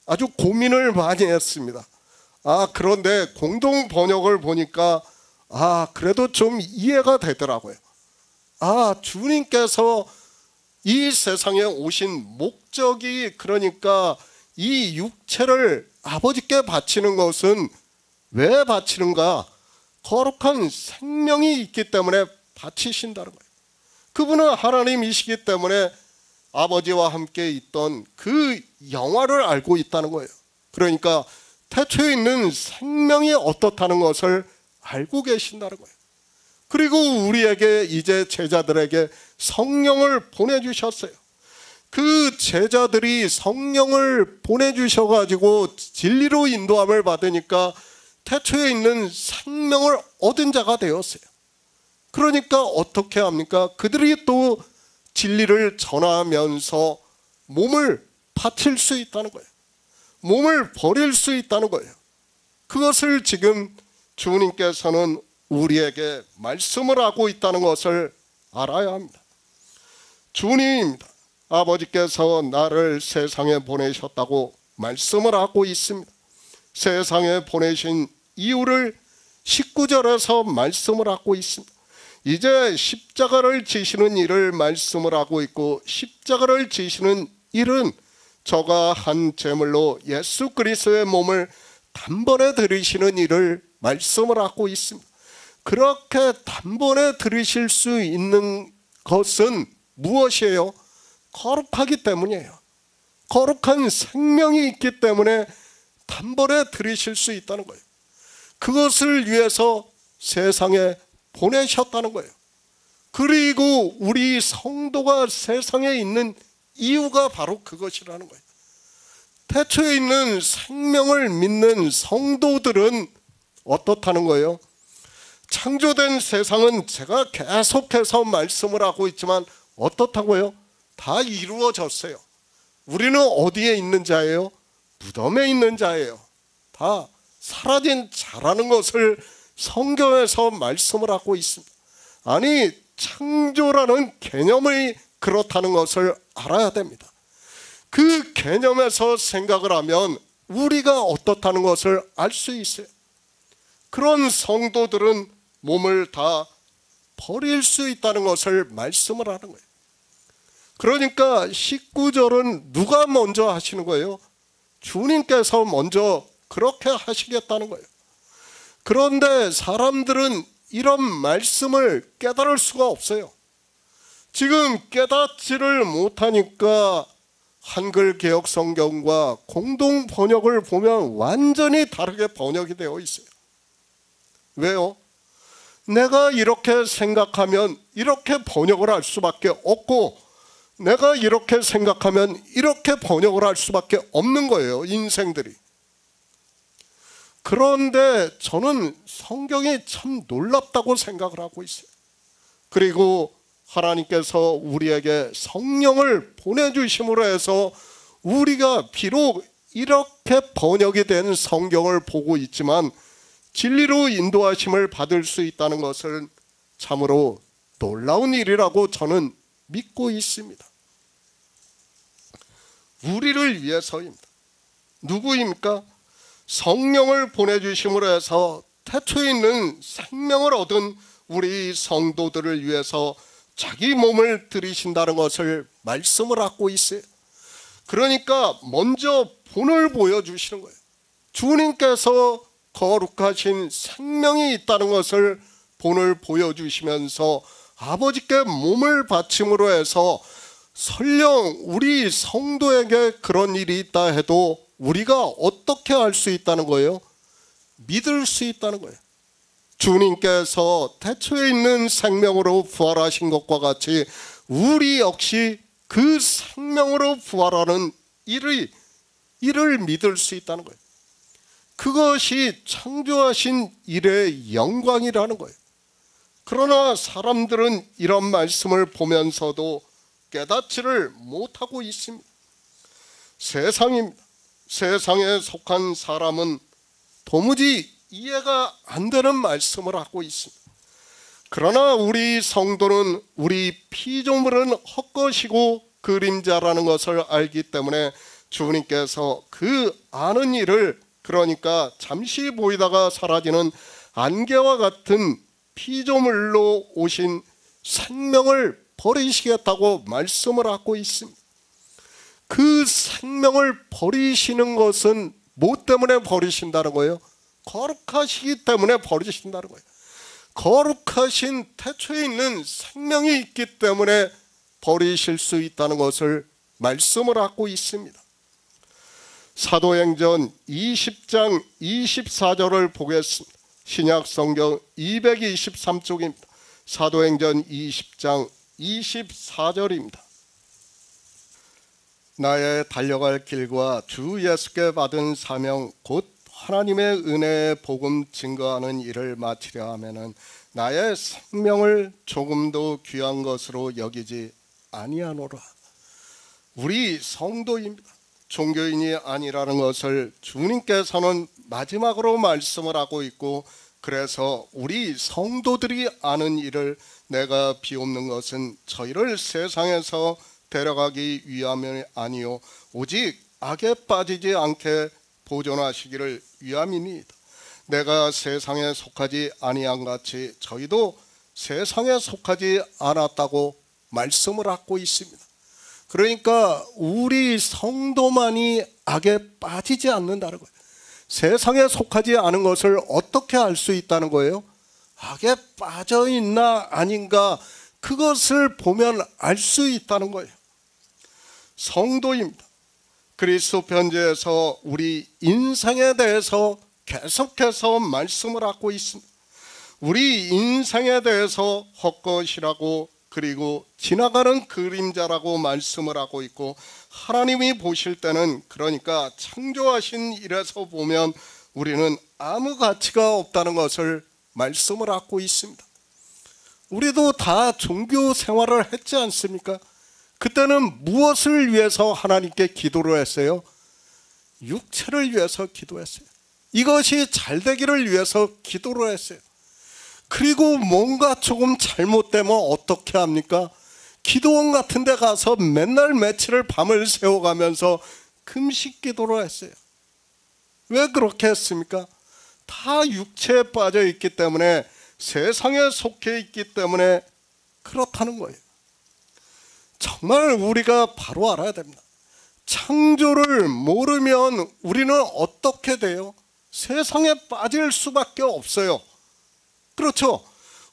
아주 고민을 많이 했습니다. 그런데 공동 번역을 보니까 그래도 좀 이해가 되더라고요. 주님께서 이 세상에 오신 목적이, 그러니까 이 육체를 아버지께 바치는 것은 왜 바치는가? 거룩한 생명이 있기 때문에 바치신다는 거예요. 그분은 하나님이시기 때문에 아버지와 함께 있던 그 영화를 알고 있다는 거예요. 그러니까 태초에 있는 생명이 어떻다는 것을 알고 계신다는 거예요. 그리고 우리에게 이제 제자들에게 성령을 보내주셨어요. 그 제자들이 성령을 보내주셔가지고 진리로 인도함을 받으니까 태초에 있는 생명을 얻은 자가 되었어요. 그러니까 어떻게 합니까? 그들이 또 진리를 전하면서 몸을 바칠 수 있다는 거예요. 몸을 버릴 수 있다는 거예요. 그것을 지금 주님께서는 우리에게 말씀을 하고 있다는 것을 알아야 합니다. 주님입니다. 아버지께서 나를 세상에 보내셨다고 말씀을 하고 있습니다. 세상에 보내신 이유를 19절에서 말씀을 하고 있습니다. 이제 십자가를 지시는 일을 말씀을 하고 있고, 십자가를 지시는 일은 저가 한 제물로 예수 그리스도의 몸을 단번에 드리시는 일을 말씀을 하고 있습니다. 그렇게 단번에 드리실 수 있는 것은 무엇이에요? 거룩하기 때문이에요. 거룩한 생명이 있기 때문에 단번에 드리실 수 있다는 거예요. 그것을 위해서 세상에 보내셨다는 거예요. 그리고 우리 성도가 세상에 있는 이유가 바로 그것이라는 거예요. 태초에 있는 생명을 믿는 성도들은 어떻다는 거예요? 창조된 세상은 제가 계속해서 말씀을 하고 있지만 어떻다고요? 다 이루어졌어요. 우리는 어디에 있는 자예요? 무덤에 있는 자예요. 다 사라진 자라는 것을 성경에서 말씀을 하고 있습니다. 아니, 창조라는 개념이 그렇다는 것을 알아야 됩니다. 그 개념에서 생각을 하면 우리가 어떻다는 것을 알 수 있어요. 그런 성도들은 몸을 다 버릴 수 있다는 것을 말씀을 하는 거예요. 그러니까 19절은 누가 먼저 하시는 거예요? 주님께서 먼저 그렇게 하시겠다는 거예요. 그런데 사람들은 이런 말씀을 깨달을 수가 없어요. 지금 깨닫지를 못하니까 한글 개역 성경과 공동 번역을 보면 완전히 다르게 번역이 되어 있어요. 왜요? 내가 이렇게 생각하면 이렇게 번역을 할 수밖에 없고, 내가 이렇게 생각하면 이렇게 번역을 할 수밖에 없는 거예요, 인생들이. 그런데 저는 성경이 참 놀랍다고 생각을 하고 있어요. 그리고 하나님께서 우리에게 성령을 보내주심으로 해서 우리가 비록 이렇게 번역이 된 성경을 보고 있지만 진리로 인도하심을 받을 수 있다는 것은 참으로 놀라운 일이라고 저는 믿고 있습니다. 우리를 위해서입니다. 누구입니까? 성령을 보내주심으로 해서 태초에 있는 생명을 얻은 우리 성도들을 위해서 자기 몸을 드리신다는 것을 말씀을 하고 있어요. 그러니까 먼저 본을 보여주시는 거예요. 주님께서 거룩하신 생명이 있다는 것을 본을 보여주시면서 아버지께 몸을 바침으로 해서 설령 우리 성도에게 그런 일이 있다 해도 우리가 어떻게 할 수 있다는 거예요? 믿을 수 있다는 거예요. 주님께서 태초에 있는 생명으로 부활하신 것과 같이 우리 역시 그 생명으로 부활하는 일을 믿을 수 있다는 거예요. 그것이 창조하신 일의 영광이라는 거예요. 그러나 사람들은 이런 말씀을 보면서도 깨닫지를 못하고 있습니다. 세상입니다. 세상에 속한 사람은 도무지 이해가 안 되는 말씀을 하고 있습니다. 그러나 우리 성도는 우리 피조물은 헛것이고 그림자라는 것을 알기 때문에 주님께서 그 아는 일을, 그러니까 잠시 보이다가 사라지는 안개와 같은 피조물로 오신 생명을 버리시겠다고 말씀을 하고 있습니다. 그 생명을 버리시는 것은 뭐 때문에 버리신다는 거예요? 거룩하시기 때문에 버리신다는 거예요. 거룩하신 태초에 있는 생명이 있기 때문에 버리실 수 있다는 것을 말씀을 하고 있습니다. 사도행전 20장 24절을 보겠습니다. 신약성경 223쪽입니다. 사도행전 20장 24절입니다. 나의 달려갈 길과 주 예수께 받은 사명 곧 하나님의 은혜의 복음 증거하는 일을 마치려 하면은 나의 생명을 조금도 귀한 것으로 여기지 아니하노라. 우리 성도입니다. 종교인이 아니라는 것을 주님께서는 마지막으로 말씀을 하고 있고, 그래서 우리 성도들이 아는 일을 내가 비옵는 것은 저희를 세상에서 데려가기 위함이 아니요 오직 악에 빠지지 않게 보존하시기를 위함이니이다. 내가 세상에 속하지 아니한 같이 저희도 세상에 속하지 않았다고 말씀을 하고 있습니다. 그러니까 우리 성도만이 악에 빠지지 않는다는 거예요. 세상에 속하지 않은 것을 어떻게 알 수 있다는 거예요? 악에 빠져 있나 아닌가, 그것을 보면 알 수 있다는 거예요. 성도입니다. 그리스도 편지에서 우리 인생에 대해서 계속해서 말씀을 하고 있습니다. 우리 인생에 대해서 헛것이라고, 그리고 지나가는 그림자라고 말씀을 하고 있고, 하나님이 보실 때는, 그러니까 창조하신 일에서 보면 우리는 아무 가치가 없다는 것을 말씀을 하고 있습니다. 우리도 다 종교 생활을 했지 않습니까? 그때는 무엇을 위해서 하나님께 기도를 했어요? 육체를 위해서 기도했어요. 이것이 잘 되기를 위해서 기도를 했어요. 그리고 뭔가 조금 잘못되면 어떻게 합니까? 기도원 같은 데 가서 맨날 며칠을 밤을 새워가면서 금식 기도를 했어요. 왜 그렇게 했습니까? 다 육체에 빠져 있기 때문에, 세상에 속해 있기 때문에 그렇다는 거예요. 정말 우리가 바로 알아야 됩니다. 창조를 모르면 우리는 어떻게 돼요? 세상에 빠질 수밖에 없어요. 그렇죠?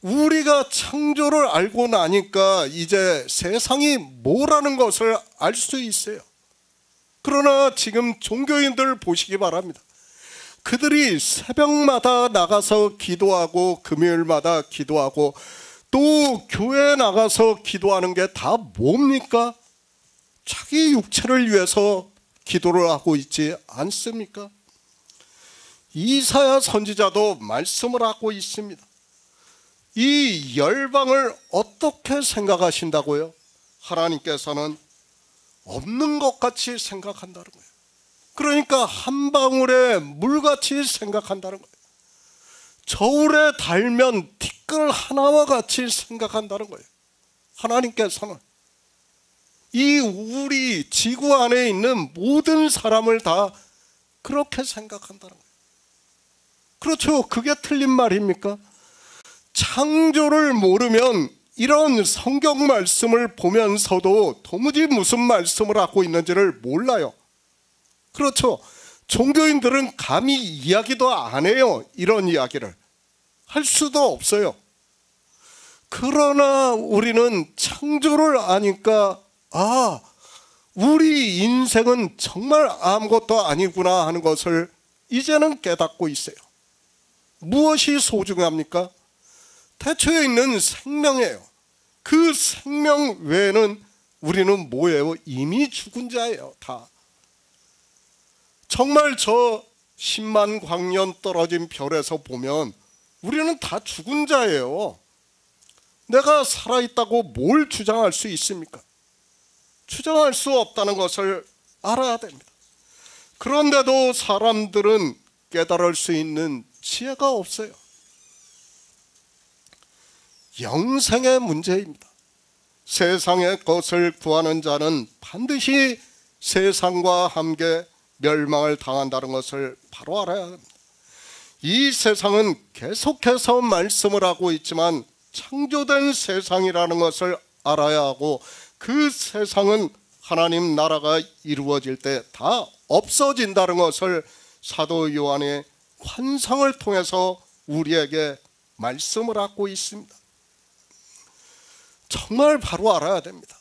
우리가 창조를 알고 나니까 이제 세상이 뭐라는 것을 알 수 있어요. 그러나 지금 종교인들 보시기 바랍니다. 그들이 새벽마다 나가서 기도하고, 금요일마다 기도하고, 또 교회에 나가서 기도하는 게 다 뭡니까? 자기 육체를 위해서 기도를 하고 있지 않습니까? 이사야 선지자도 말씀을 하고 있습니다. 이 열방을 어떻게 생각하신다고요? 하나님께서는 없는 것 같이 생각한다는 거예요. 그러니까 한 방울의 물같이 생각한다는 거예요. 저울에 달면 티끌 하나와 같이 생각한다는 거예요. 하나님께서는 이 우리 지구 안에 있는 모든 사람을 다 그렇게 생각한다는 거예요. 그렇죠? 그게 틀린 말입니까? 창조를 모르면 이런 성경 말씀을 보면서도 도무지 무슨 말씀을 하고 있는지를 몰라요. 그렇죠? 종교인들은 감히 이야기도 안 해요. 이런 이야기를 할 수도 없어요. 그러나 우리는 창조를 아니까, 아, 우리 인생은 정말 아무것도 아니구나 하는 것을 이제는 깨닫고 있어요. 무엇이 소중합니까? 태초에 있는 생명이에요. 그 생명 외에는 우리는 뭐예요? 이미 죽은 자예요. 다. 정말 저 10만 광년 떨어진 별에서 보면 우리는 다 죽은 자예요. 내가 살아있다고 뭘 주장할 수 있습니까? 주장할 수 없다는 것을 알아야 됩니다. 그런데도 사람들은 깨달을 수 있는 지혜가 없어요. 영생의 문제입니다. 세상의 것을 구하는 자는 반드시 세상과 함께 멸망을 당한다는 것을 바로 알아야 합니다. 이 세상은 계속해서 말씀을 하고 있지만 창조된 세상이라는 것을 알아야 하고, 그 세상은 하나님 나라가 이루어질 때 다 없어진다는 것을 사도 요한의 환상을 통해서 우리에게 말씀을 하고 있습니다. 정말 바로 알아야 됩니다.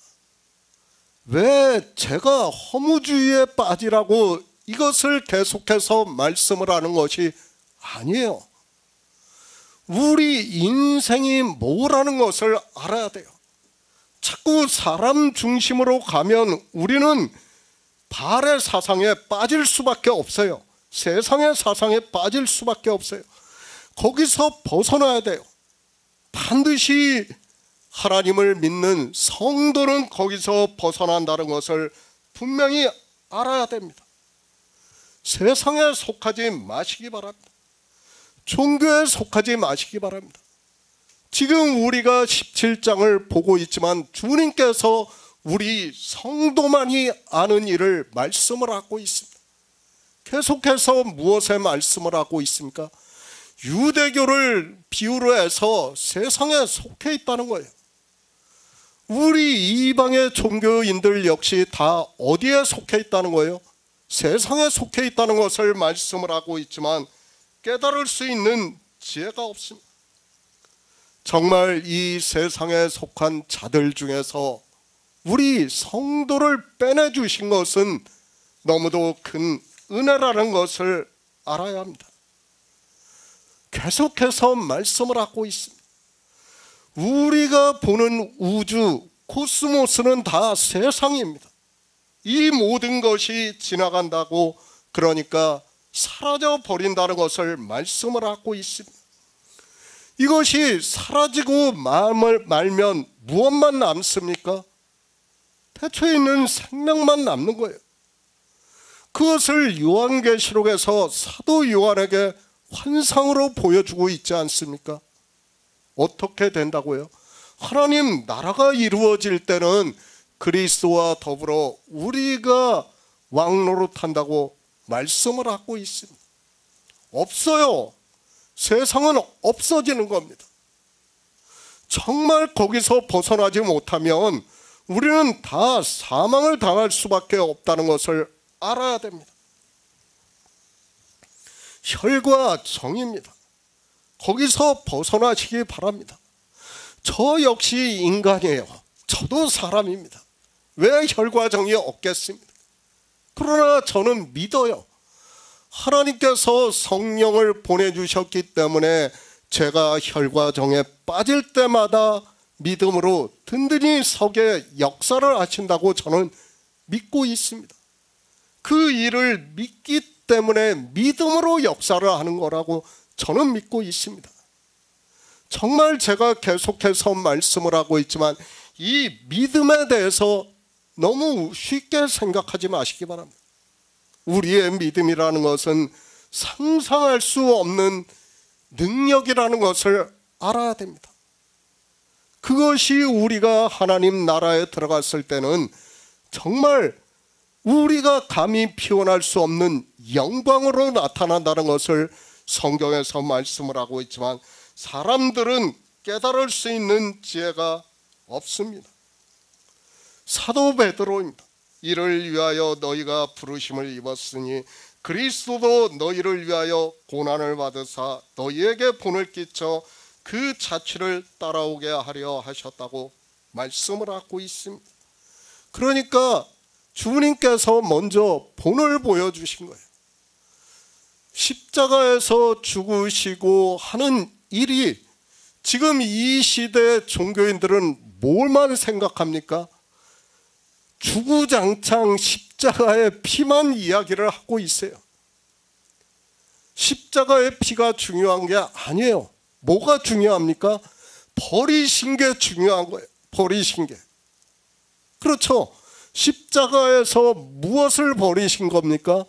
왜 제가 허무주의에 빠지라고 이것을 계속해서 말씀을 하는 것이 아니에요. 우리 인생이 뭐라는 것을 알아야 돼요. 자꾸 사람 중심으로 가면 우리는 바알의 사상에 빠질 수밖에 없어요. 세상의 사상에 빠질 수밖에 없어요. 거기서 벗어나야 돼요. 반드시 하나님을 믿는 성도는 거기서 벗어난다는 것을 분명히 알아야 됩니다. 세상에 속하지 마시기 바랍니다. 종교에 속하지 마시기 바랍니다. 지금 우리가 17장을 보고 있지만 주님께서 우리 성도만이 아는 일을 말씀을 하고 있습니다. 계속해서 무엇에 말씀을 하고 있습니까? 유대교를 비유로 해서 세상에 속해 있다는 거예요. 우리 이방의 종교인들 역시 다 어디에 속해 있다는 거예요? 세상에 속해 있다는 것을 말씀을 하고 있지만 깨달을 수 있는 지혜가 없습니다. 정말 이 세상에 속한 자들 중에서 우리 성도를 빼내주신 것은 너무도 큰 은혜라는 것을 알아야 합니다. 계속해서 말씀을 하고 있습니다. 우리가 보는 우주, 코스모스는 다 세상입니다. 이 모든 것이 지나간다고, 그러니까 사라져 버린다는 것을 말씀을 하고 있습니다. 이것이 사라지고 말면 무엇만 남습니까? 태초에 있는 생명만 남는 거예요. 그것을 요한계시록에서 사도 요한에게 환상으로 보여주고 있지 않습니까? 어떻게 된다고요? 하나님 나라가 이루어질 때는 그리스도와 더불어 우리가 왕노릇한다고 말씀을 하고 있습니다. 없어요. 세상은 없어지는 겁니다. 정말 거기서 벗어나지 못하면 우리는 다 사망을 당할 수밖에 없다는 것을 알아야 됩니다. 혈과 정입니다. 거기서 벗어나시기 바랍니다. 저 역시 인간이에요. 저도 사람입니다. 왜 혈과 정이 없겠습니까? 그러나 저는 믿어요. 하나님께서 성령을 보내주셨기 때문에 제가 혈과 정에 빠질 때마다 믿음으로 든든히 서게 역사를 하신다고 저는 믿고 있습니다. 그 일을 믿기 때문에 믿음으로 역사를 하는 거라고 저는 믿고 있습니다. 정말 제가 계속해서 말씀을 하고 있지만 이 믿음에 대해서 너무 쉽게 생각하지 마시기 바랍니다. 우리의 믿음이라는 것은 상상할 수 없는 능력이라는 것을 알아야 됩니다. 그것이 우리가 하나님 나라에 들어갔을 때는 정말 우리가 감히 표현할 수 없는 영광으로 나타난다는 것을 성경에서 말씀을 하고 있지만 사람들은 깨달을 수 있는 지혜가 없습니다. 사도 베드로입니다. 이를 위하여 너희가 부르심을 입었으니 그리스도도 너희를 위하여 고난을 받으사 너희에게 본을 끼쳐 그 자취를 따라오게 하려 하셨다고 말씀을 하고 있습니다. 그러니까 주님께서 먼저 본을 보여주신 거예요. 십자가에서 죽으시고 하는 일이 지금 이 시대 종교인들은 뭘만 생각합니까? 주구장창 십자가의 피만 이야기를 하고 있어요. 십자가의 피가 중요한 게 아니에요. 뭐가 중요합니까? 버리신 게 중요한 거예요. 버리신 게. 그렇죠. 십자가에서 무엇을 버리신 겁니까?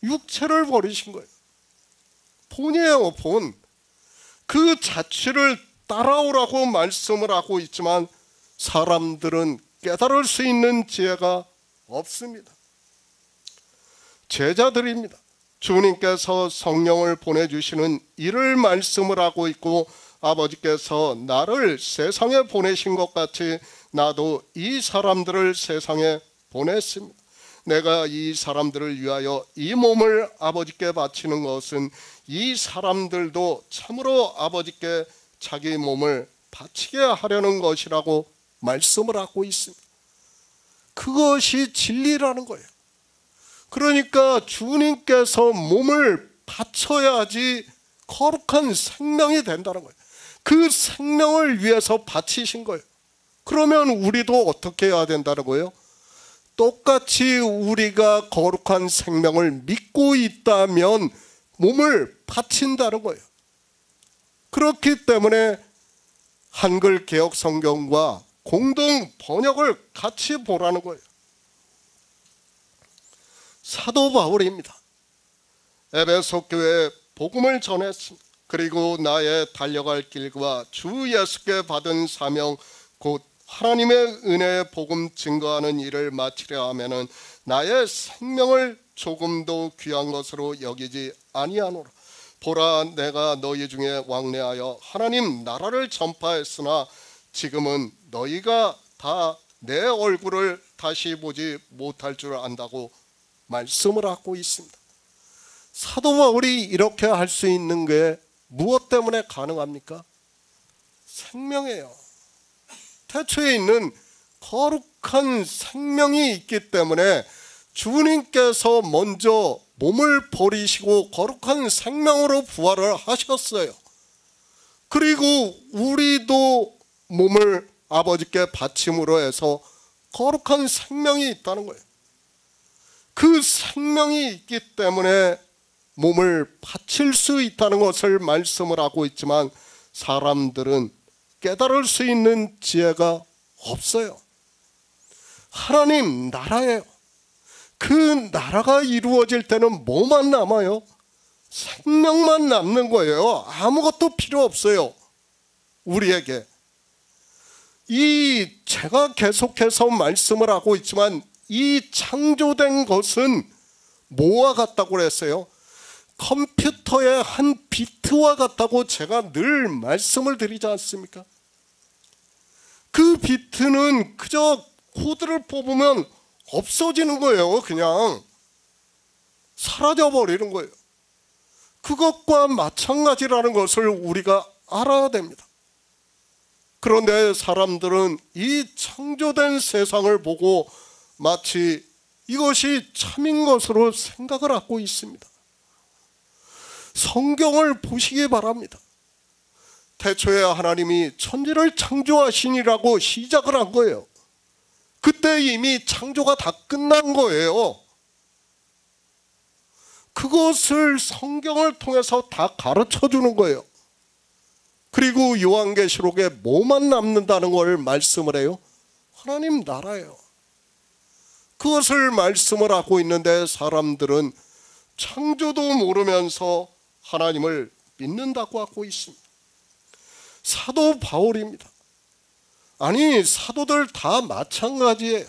육체를 버리신 거예요. 본이에요, 본. 그 자취를 따라오라고 말씀을 하고 있지만 사람들은 깨달을 수 있는 지혜가 없습니다. 제자들입니다. 주님께서 성령을 보내주시는 이를 말씀을 하고 있고 아버지께서 나를 세상에 보내신 것 같이 나도 이 사람들을 세상에 보냈습니다. 내가 이 사람들을 위하여 이 몸을 아버지께 바치는 것은 이 사람들도 참으로 아버지께 자기 몸을 바치게 하려는 것이라고 말씀을 하고 있습니다. 그것이 진리라는 거예요. 그러니까 주님께서 몸을 바쳐야지 거룩한 생명이 된다는 거예요. 그 생명을 위해서 바치신 거예요. 그러면 우리도 어떻게 해야 된다는 거예요? 똑같이 우리가 거룩한 생명을 믿고 있다면 몸을 바친다는 거예요. 그렇기 때문에 한글 개역 성경과 공동 번역을 같이 보라는 거예요. 사도 바울입니다. 에베소 교회에 복음을 전했습니다. 그리고 나의 달려갈 길과 주 예수께 받은 사명 곧 하나님의 은혜의 복음 증거하는 일을 마치려 하면은 나의 생명을 조금도 귀한 것으로 여기지 아니하노라. 보라, 내가 너희 중에 왕래하여 하나님 나라를 전파했으나 지금은 너희가 다 내 얼굴을 다시 보지 못할 줄 안다고 말씀을 하고 있습니다. 사도 바울이 이렇게 할 수 있는 게 무엇 때문에 가능합니까? 생명이에요. 태초에 있는 거룩한 생명이 있기 때문에 주님께서 먼저 몸을 버리시고 거룩한 생명으로 부활을 하셨어요. 그리고 우리도 몸을 아버지께 바침으로 해서 거룩한 생명이 있다는 거예요. 그 생명이 있기 때문에 몸을 바칠 수 있다는 것을 말씀을 하고 있지만 사람들은 깨달을 수 있는 지혜가 없어요. 하나님 나라예요. 그 나라가 이루어질 때는 뭐만 남아요? 생명만 남는 거예요. 아무것도 필요 없어요. 우리에게. 제가 계속해서 말씀을 하고 있지만 이 창조된 것은 뭐와 같다고 그랬어요? 컴퓨터의 한 비트와 같다고 제가 늘 말씀을 드리지 않습니까? 그 비트는 그저 코드를 뽑으면 없어지는 거예요. 그냥 사라져 버리는 거예요. 그것과 마찬가지라는 것을 우리가 알아야 됩니다. 그런데 사람들은 이 창조된 세상을 보고 마치 이것이 참인 것으로 생각을 하고 있습니다. 성경을 보시기 바랍니다. 태초에 하나님이 천지를 창조하시니라고 시작을 한 거예요. 그때 이미 창조가 다 끝난 거예요. 그것을 성경을 통해서 다 가르쳐 주는 거예요. 그리고 요한계시록에 뭐만 남는다는 걸 말씀을 해요? 하나님 나라예요. 그것을 말씀을 하고 있는데 사람들은 창조도 모르면서 하나님을 믿는다고 하고 있습니다. 사도 바울입니다. 아니, 사도들 다 마찬가지예요.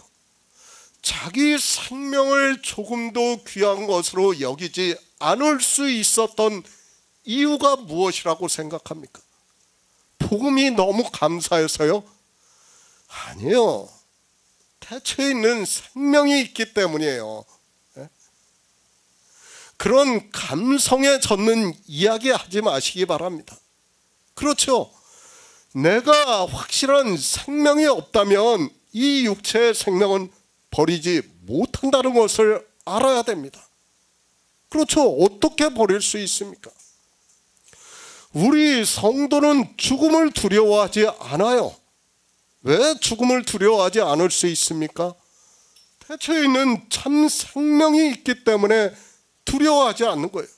자기 생명을 조금도 귀한 것으로 여기지 않을 수 있었던 이유가 무엇이라고 생각합니까? 복음이 너무 감사해서요? 아니요. 태초에 있는 생명이 있기 때문이에요. 그런 감성에 젖는 이야기 하지 마시기 바랍니다. 그렇죠. 내가 확실한 생명이 없다면 이 육체의 생명은 버리지 못한다는 것을 알아야 됩니다. 그렇죠. 어떻게 버릴 수 있습니까? 우리 성도는 죽음을 두려워하지 않아요. 왜 죽음을 두려워하지 않을 수 있습니까? 태초에 있는 참 생명이 있기 때문에 두려워하지 않는 거예요.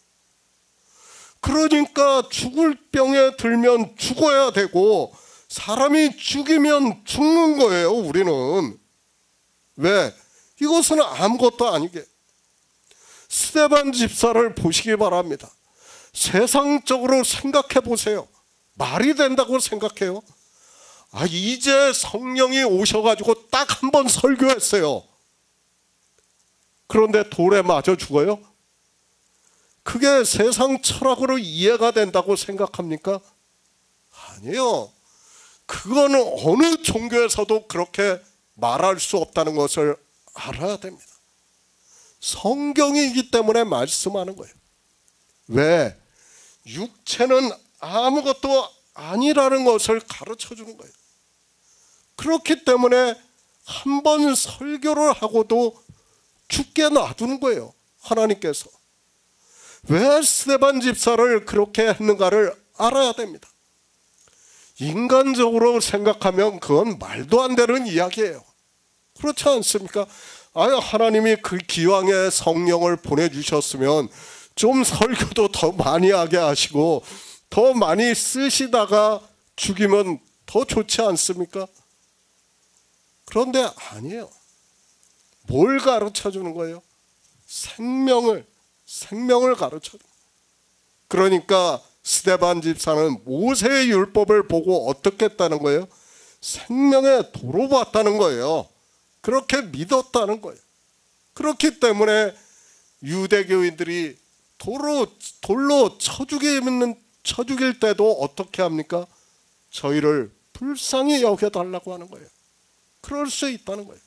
그러니까 죽을 병에 들면 죽어야 되고 사람이 죽이면 죽는 거예요. 우리는. 왜? 이것은 아무것도 아니게. 스데반 집사를 보시기 바랍니다. 세상적으로 생각해 보세요. 말이 된다고 생각해요? 이제 성령이 오셔가지고 딱 한 번 설교했어요. 그런데 돌에 맞아 죽어요? 그게 세상 철학으로 이해가 된다고 생각합니까? 아니요. 그거는 어느 종교에서도 그렇게 말할 수 없다는 것을 알아야 됩니다. 성경이기 때문에 말씀하는 거예요. 왜? 육체는 아무것도 아니라는 것을 가르쳐 주는 거예요. 그렇기 때문에 한 번 설교를 하고도 죽게 놔두는 거예요. 하나님께서. 왜 스데반 집사를 그렇게 했는가를 알아야 됩니다. 인간적으로 생각하면 그건 말도 안 되는 이야기예요. 그렇지 않습니까? 하나님이 그 기왕에 성령을 보내주셨으면 좀 설교도 더 많이 하게 하시고 더 많이 쓰시다가 죽이면 더 좋지 않습니까? 그런데 아니에요. 뭘 가르쳐 주는 거예요? 생명을 가르쳐. 그러니까 스데반 집사는 모세의 율법을 보고 어떻게 했다는 거예요? 생명의 도로 봤다는 거예요. 그렇게 믿었다는 거예요. 그렇기 때문에 유대교인들이 돌로 쳐 죽일 때도 어떻게 합니까? 저희를 불쌍히 여겨달라고 하는 거예요. 그럴 수 있다는 거예요.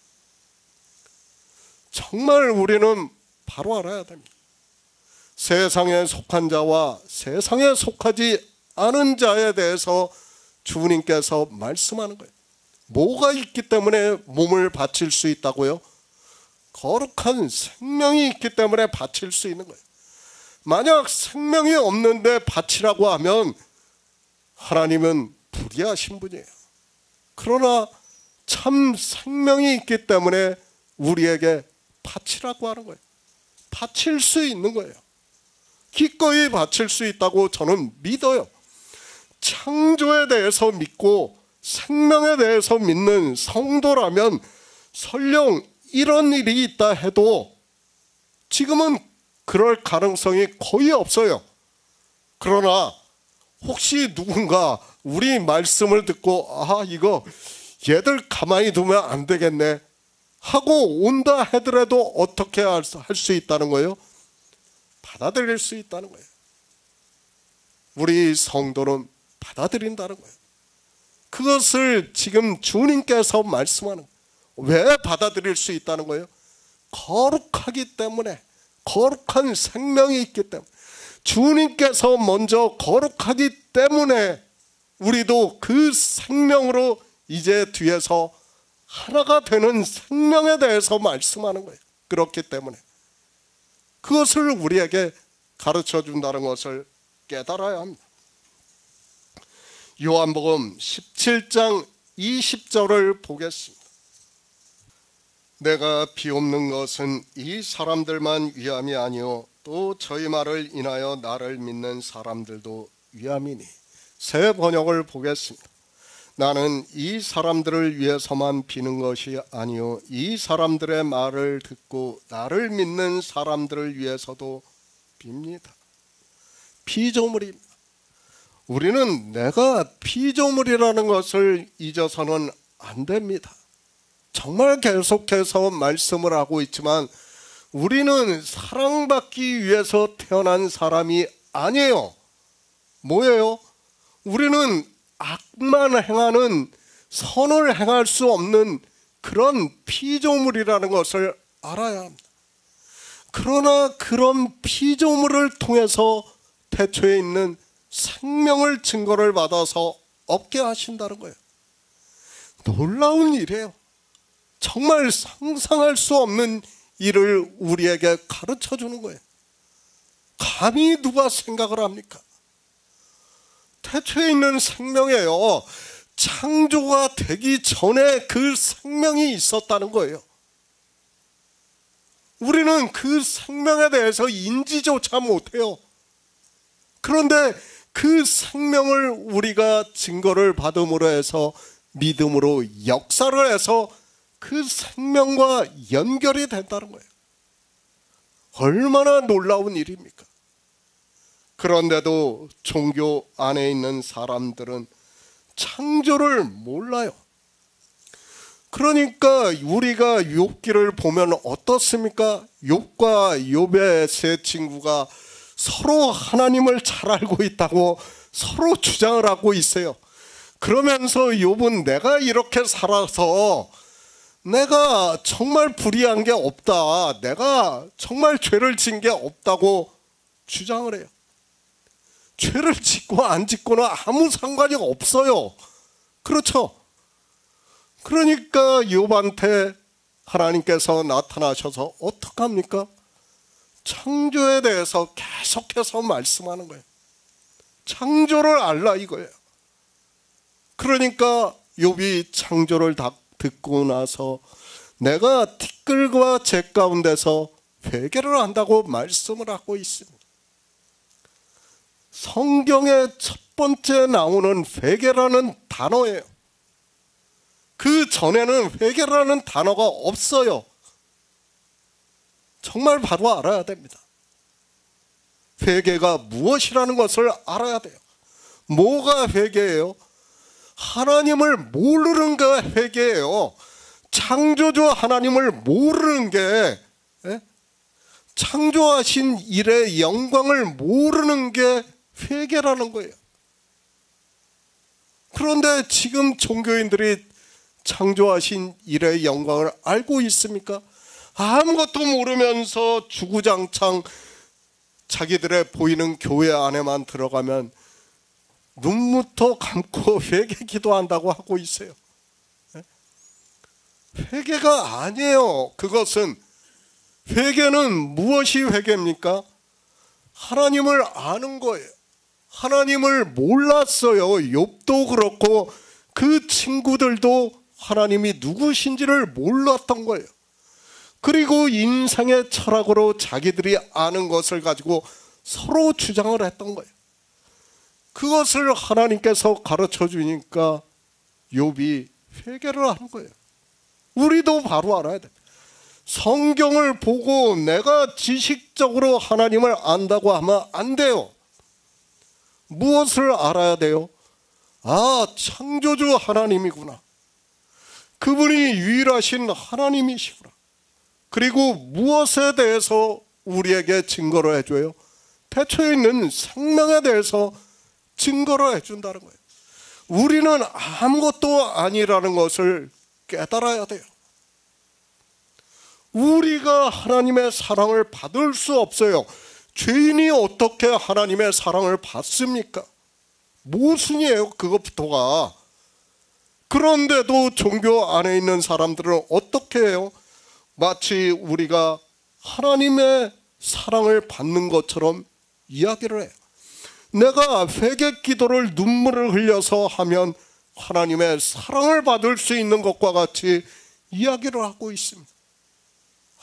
정말 우리는 바로 알아야 됩니다. 세상에 속한 자와 세상에 속하지 않은 자에 대해서 주님께서 말씀하는 거예요. 뭐가 있기 때문에 몸을 바칠 수 있다고요? 거룩한 생명이 있기 때문에 바칠 수 있는 거예요. 만약 생명이 없는데 바치라고 하면 하나님은 불의하신 분이에요. 그러나 참 생명이 있기 때문에 우리에게 바치라고 하는 거예요. 바칠 수 있는 거예요. 기꺼이 바칠 수 있다고 저는 믿어요. 창조에 대해서 믿고 생명에 대해서 믿는 성도라면 설령 이런 일이 있다 해도 지금은 그럴 가능성이 거의 없어요. 그러나 혹시 누군가 우리 말씀을 듣고 이거 얘들 가만히 두면 안 되겠네 하고 온다 하더라도 어떻게 할 수 있다는 거예요? 받아들일 수 있다는 거예요. 우리 성도는 받아들인다는 거예요. 그것을 지금 주님께서 말씀하는 거예요. 왜 받아들일 수 있다는 거예요? 거룩하기 때문에, 거룩한 생명이 있기 때문에, 주님께서 먼저 거룩하기 때문에 우리도 그 생명으로 이제 뒤에서 하나가 되는 생명에 대해서 말씀하는 거예요. 그렇기 때문에 그것을 우리에게 가르쳐 준다는 것을 깨달아야 합니다. 요한복음 17장 20절을 보겠습니다. 내가 비옵는 것은 이 사람들만 위함이 아니요 또 저희 말을 인하여 나를 믿는 사람들도 위함이니. 새 번역을 보겠습니다. 나는 이 사람들을 위해서만 비는 것이 아니요 이 사람들의 말을 듣고 나를 믿는 사람들을 위해서도 빕니다. 피조물입니다. 우리는 내가 피조물이라는 것을 잊어서는 안 됩니다. 정말 계속해서 말씀을 하고 있지만 우리는 사랑받기 위해서 태어난 사람이 아니에요. 뭐예요? 우리는 악만 행하는, 선을 행할 수 없는 그런 피조물이라는 것을 알아야 합니다. 그러나 그런 피조물을 통해서 태초에 있는 생명을 증거를 받아서 얻게 하신다는 거예요. 놀라운 일이에요. 정말 상상할 수 없는 일을 우리에게 가르쳐 주는 거예요. 감히 누가 생각을 합니까? 태초에 있는 생명이에요. 창조가 되기 전에 그 생명이 있었다는 거예요. 우리는 그 생명에 대해서 인지조차 못해요. 그런데 그 생명을 우리가 증거를 받음으로 해서 믿음으로 역사를 해서 그 생명과 연결이 된다는 거예요. 얼마나 놀라운 일입니까? 그런데도 종교 안에 있는 사람들은 창조를 몰라요. 그러니까 우리가 욥기를 보면 어떻습니까? 욥과 욥의 세 친구가 서로 하나님을 잘 알고 있다고 서로 주장을 하고 있어요. 그러면서 욥은 내가 이렇게 살아서 내가 정말 불의한 게 없다, 내가 정말 죄를 지은 게 없다고 주장을 해요. 죄를 짓고 안 짓고는 아무 상관이 없어요. 그렇죠? 그러니까 욥한테 하나님께서 나타나셔서 어떡합니까? 창조에 대해서 계속해서 말씀하는 거예요. 창조를 알라 이거예요. 그러니까 욥이 창조를 다 듣고 나서 내가 티끌과 재 가운데서 회개를 한다고 말씀을 하고 있습니다. 성경의 첫 번째 나오는 회개라는 단어예요. 그 전에는 회개라는 단어가 없어요. 정말 바로 알아야 됩니다. 회개가 무엇이라는 것을 알아야 돼요. 뭐가 회개예요? 하나님을 모르는 게 회개예요. 창조주 하나님을 모르는 게, 창조하신 일의 영광을 모르는 게 회개라는 거예요. 그런데 지금 종교인들이 창조하신 일의 영광을 알고 있습니까? 아무것도 모르면서 주구장창 자기들의 보이는 교회 안에만 들어가면 눈부터 감고 회개 기도한다고 하고 있어요. 회개가 아니에요. 그것은 회개는 무엇이 회개입니까? 하나님을 아는 거예요. 하나님을 몰랐어요. 욥도 그렇고 그 친구들도 하나님이 누구신지를 몰랐던 거예요. 그리고 인생의 철학으로 자기들이 아는 것을 가지고 서로 주장을 했던 거예요. 그것을 하나님께서 가르쳐 주니까 욥이 회개를 하는 거예요. 우리도 바로 알아야 돼. 성경을 보고 내가 지식적으로 하나님을 안다고 하면 안 돼요. 무엇을 알아야 돼요? 아, 창조주 하나님이구나. 그분이 유일하신 하나님이시구나. 그리고 무엇에 대해서 우리에게 증거를 해줘요? 태초에 있는 생명에 대해서 증거를 해준다는 거예요. 우리는 아무것도 아니라는 것을 깨달아야 돼요. 우리가 하나님의 사랑을 받을 수 없어요. 죄인이 어떻게 하나님의 사랑을 받습니까? 모순이에요, 그것부터가. 그런데도 종교 안에 있는 사람들은 어떻게 해요? 마치 우리가 하나님의 사랑을 받는 것처럼 이야기를 해요. 내가 회개 기도를 눈물을 흘려서 하면 하나님의 사랑을 받을 수 있는 것과 같이 이야기를 하고 있습니다.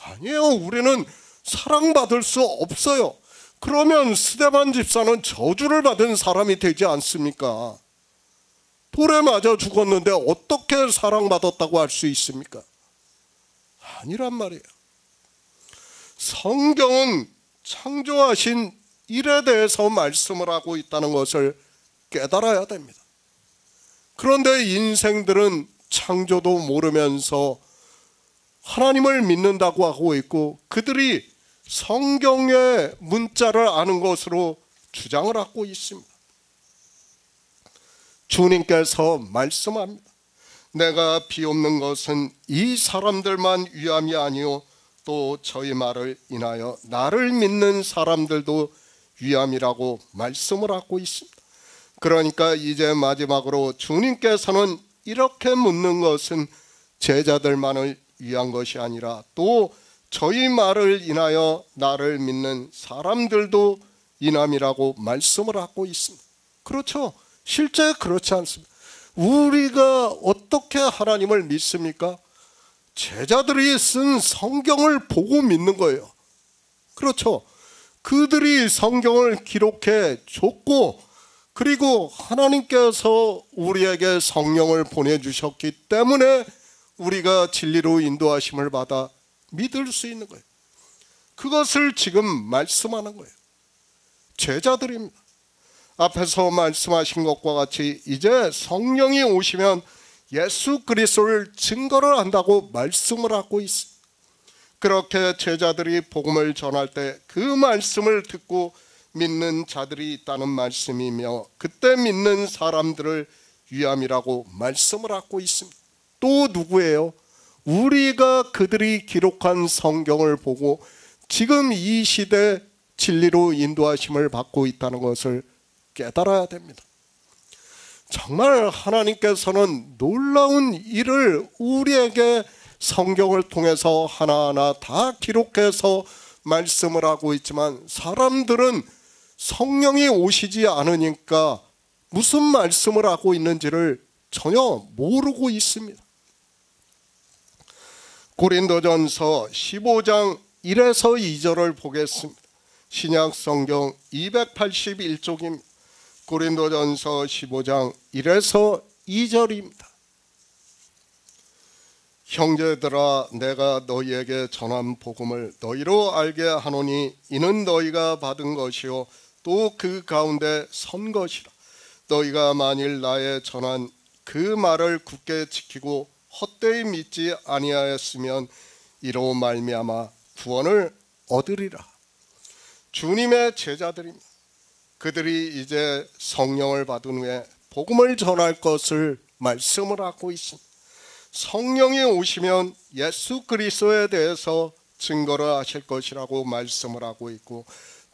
아니에요. 우리는 사랑받을 수 없어요. 그러면 스데반 집사는 저주를 받은 사람이 되지 않습니까? 돌에 맞아 죽었는데 어떻게 사랑받았다고 할 수 있습니까? 아니란 말이에요. 성경은 창조하신 일에 대해서 말씀을 하고 있다는 것을 깨달아야 됩니다. 그런데 인생들은 창조도 모르면서 하나님을 믿는다고 하고 있고 그들이 성경의 문자를 아는 것으로 주장을 하고 있습니다. 주님께서 말씀합니다. 내가 비옵는 것은 이 사람들만 위함이 아니요 또 저희 말을 인하여 나를 믿는 사람들도 위함이라고 말씀을 하고 있습니다. 그러니까 이제 마지막으로 주님께서는 이렇게 묻는 것은 제자들만을 위한 것이 아니라 또 저희 말을 인하여 나를 믿는 사람들도 인함이라고 말씀을 하고 있습니다. 그렇죠? 실제 그렇지 않습니다. 우리가 어떻게 하나님을 믿습니까? 제자들이 쓴 성경을 보고 믿는 거예요. 그렇죠? 그들이 성경을 기록해 줬고 그리고 하나님께서 우리에게 성령을 보내주셨기 때문에 우리가 진리로 인도하심을 받아 믿을 수 있는 거예요. 그것을 지금 말씀하는 거예요. 제자들입니다. 앞에서 말씀하신 것과 같이 이제 성령이 오시면 예수 그리스도를 증거를 한다고 말씀을 하고 있습니다. 그렇게 제자들이 복음을 전할 때 그 말씀을 듣고 믿는 자들이 있다는 말씀이며 그때 믿는 사람들을 위함이라고 말씀을 하고 있습니다. 또 누구예요? 우리가 그들이 기록한 성경을 보고 지금 이 시대 진리로 인도하심을 받고 있다는 것을 깨달아야 됩니다. 정말 하나님께서는 놀라운 일을 우리에게 성경을 통해서 하나하나 다 기록해서 말씀을 하고 있지만 사람들은 성령이 오시지 않으니까 무슨 말씀을 하고 있는지를 전혀 모르고 있습니다. 고린도전서 15장 1에서 2절을 보겠습니다. 신약 성경 281쪽입니다. 고린도전서 15장 1에서 2절입니다. 형제들아, 내가 너희에게 전한 복음을 너희로 알게 하노니 이는 너희가 받은 것이요 또 그 가운데 선 것이라. 너희가 만일 나의 전한 그 말을 굳게 지키고 헛되이 믿지 아니하였으면 이로 말미암아 구원을 얻으리라. 주님의 제자들입니다. 그들이 이제 성령을 받은 후에 복음을 전할 것을 말씀을 하고 있습니다. 성령이 오시면 예수 그리스도에 대해서 증거를 하실 것이라고 말씀을 하고 있고,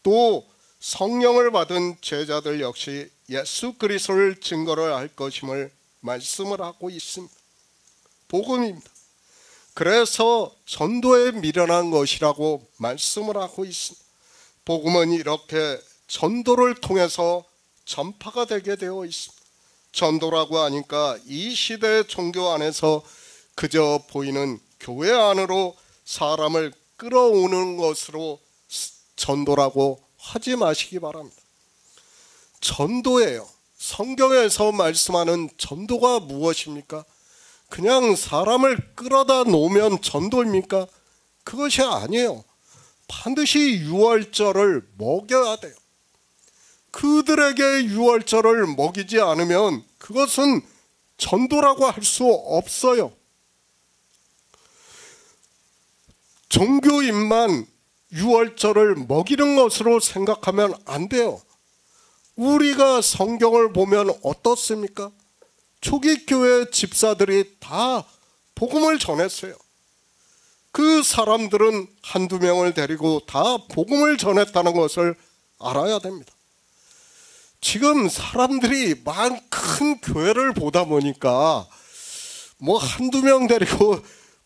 또 성령을 받은 제자들 역시 예수 그리스도를 증거를 할 것임을 말씀을 하고 있습니다. 복음입니다. 그래서 전도에 미련한 것이라고 말씀을 하고 있습니다. 복음은 이렇게 전도를 통해서 전파가 되게 되어 있습니다. 전도라고 하니까 이 시대의 종교 안에서 그저 보이는 교회 안으로 사람을 끌어오는 것으로 전도라고 하지 마시기 바랍니다. 전도예요. 성경에서 말씀하는 전도가 무엇입니까? 그냥 사람을 끌어다 놓으면 전도입니까? 그것이 아니에요. 반드시 유월절을 먹여야 돼요. 그들에게 유월절을 먹이지 않으면 그것은 전도라고 할 수 없어요. 종교인만 유월절을 먹이는 것으로 생각하면 안 돼요. 우리가 성경을 보면 어떻습니까? 초기 교회 집사들이 다 복음을 전했어요. 그 사람들은 한두 명을 데리고 다 복음을 전했다는 것을 알아야 됩니다. 지금 사람들이 큰 교회를 보다 보니까 뭐 한두 명 데리고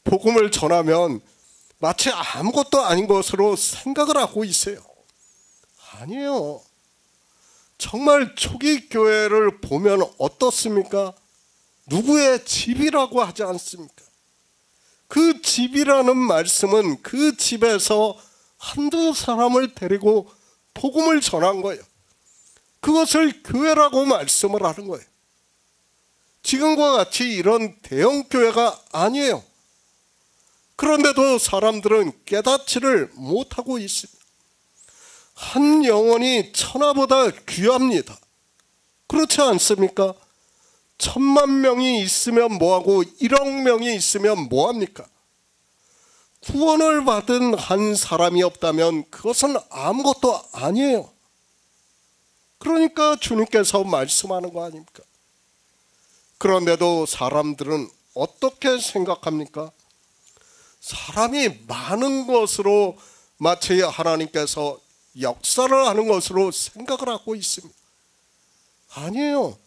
복음을 전하면 마치 아무것도 아닌 것으로 생각을 하고 있어요. 아니에요. 정말 초기 교회를 보면 어떻습니까? 누구의 집이라고 하지 않습니까? 그 집이라는 말씀은 그 집에서 한두 사람을 데리고 복음을 전한 거예요. 그것을 교회라고 말씀을 하는 거예요. 지금과 같이 이런 대형 교회가 아니에요. 그런데도 사람들은 깨닫지를 못하고 있습니다. 한 영혼이 천하보다 귀합니다. 그렇지 않습니까? 10,000,000명이 있으면 뭐하고 1억 명이 있으면 뭐합니까? 구원을 받은 한 사람이 없다면 그것은 아무것도 아니에요. 그러니까 주님께서 말씀하는 거 아닙니까? 그런데도 사람들은 어떻게 생각합니까? 사람이 많은 것으로 마치 하나님께서 역사를 하는 것으로 생각을 하고 있습니다. 아니에요.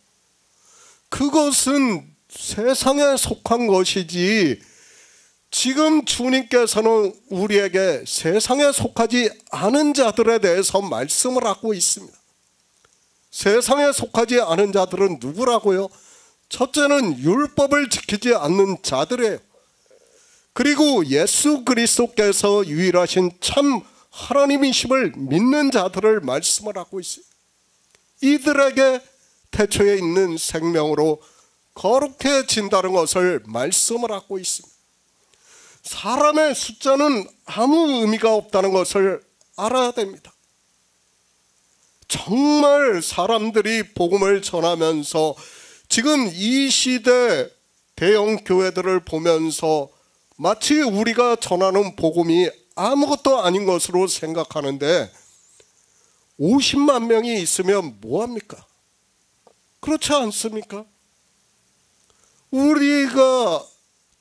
그것은 세상에 속한 것이지, 지금 주님께서는 우리에게 세상에 속하지 않은 자들에 대해서 말씀을 하고 있습니다. 세상에 속하지 않은 자들은 누구라고요? 첫째는 율법을 지키지 않는 자들이에요. 그리고 예수 그리스도께서 유일하신 참 하나님이심을 믿는 자들을 말씀을 하고 있어요. 이들에게 태초에 있는 생명으로 거룩해진다는 것을 말씀을 하고 있습니다. 사람의 숫자는 아무 의미가 없다는 것을 알아야 됩니다. 정말 사람들이 복음을 전하면서 지금 이 시대 대형 교회들을 보면서 마치 우리가 전하는 복음이 아무것도 아닌 것으로 생각하는데 50만 명이 있으면 뭐합니까? 그렇지 않습니까? 우리가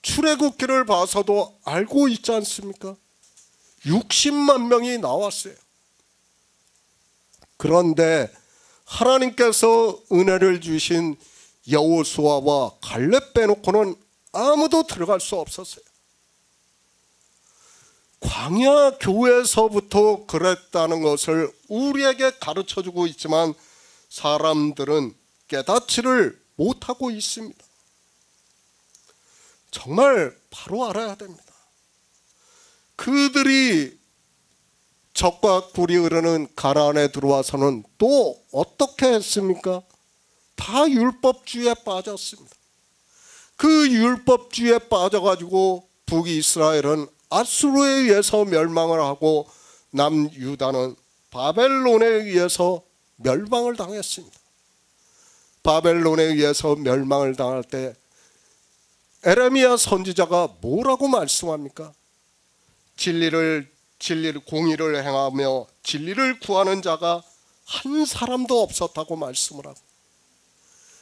출애굽기를 봐서도 알고 있지 않습니까? 60만 명이 나왔어요. 그런데 하나님께서 은혜를 주신 여호수아와 갈렙 빼놓고는 아무도 들어갈 수 없었어요. 광야 교회에서부터 그랬다는 것을 우리에게 가르쳐주고 있지만 사람들은 깨닫지를 못하고 있습니다. 정말 바로 알아야 됩니다. 그들이 적과 꿀이 흐르는 가나안에 들어와서는 또 어떻게 했습니까? 다 율법주의에 빠졌습니다. 그 율법주의에 빠져가지고 북이스라엘은 아수르에 의해서 멸망을 하고 남유다는 바벨론에 의해서 멸망을 당했습니다. 바벨론에 의해서 멸망을 당할 때 에레미야 선지자가 뭐라고 말씀합니까? 공의를 행하며 진리를 구하는 자가 한 사람도 없었다고 말씀을 하고,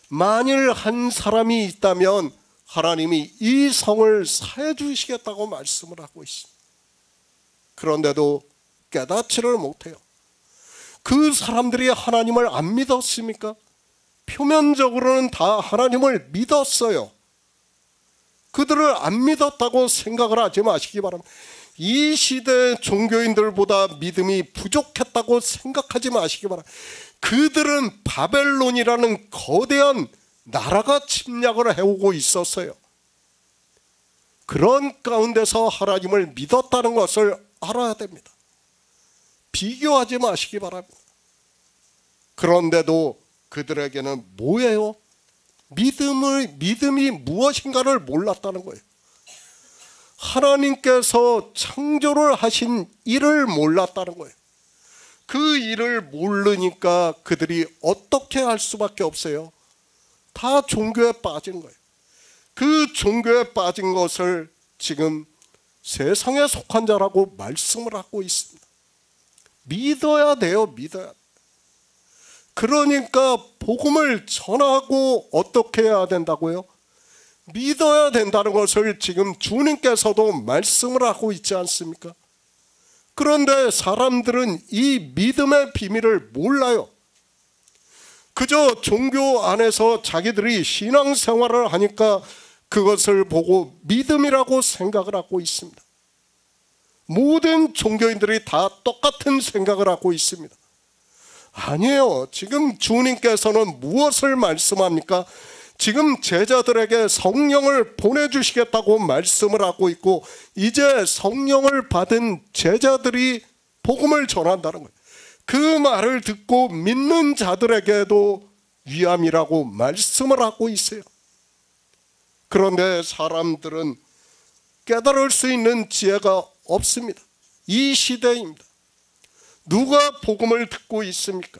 만일 한 사람이 있다면 하나님이 이 성을 사해 주시겠다고 말씀을 하고 있습니다. 그런데도 깨닫지를 못해요. 그 사람들이 하나님을 안 믿었습니까? 표면적으로는 다 하나님을 믿었어요. 그들을 안 믿었다고 생각을 하지 마시기 바랍니다. 이 시대 종교인들보다 믿음이 부족했다고 생각하지 마시기 바랍니다. 그들은 바벨론이라는 거대한 나라가 침략을 해오고 있었어요. 그런 가운데서 하나님을 믿었다는 것을 알아야 됩니다. 비교하지 마시기 바랍니다. 그런데도 그들에게는 뭐예요? 믿음이 무엇인가를 몰랐다는 거예요. 하나님께서 창조를 하신 일을 몰랐다는 거예요. 그 일을 모르니까 그들이 어떻게 할 수밖에 없어요? 다 종교에 빠진 거예요. 그 종교에 빠진 것을 지금 세상에 속한 자라고 말씀을 하고 있습니다. 믿어야 돼요. 믿어야 돼요. 그러니까 복음을 전하고 어떻게 해야 된다고요? 믿어야 된다는 것을 지금 주님께서도 말씀을 하고 있지 않습니까? 그런데 사람들은 이 믿음의 비밀을 몰라요. 그저 종교 안에서 자기들이 신앙생활을 하니까 그것을 보고 믿음이라고 생각을 하고 있습니다. 모든 종교인들이 다 똑같은 생각을 하고 있습니다. 아니에요. 지금 주님께서는 무엇을 말씀합니까? 지금 제자들에게 성령을 보내주시겠다고 말씀을 하고 있고, 이제 성령을 받은 제자들이 복음을 전한다는 거예요. 그 말을 듣고 믿는 자들에게도 위함이라고 말씀을 하고 있어요. 그런데 사람들은 깨달을 수 있는 지혜가 없습니다. 이 시대입니다. 누가 복음을 듣고 있습니까?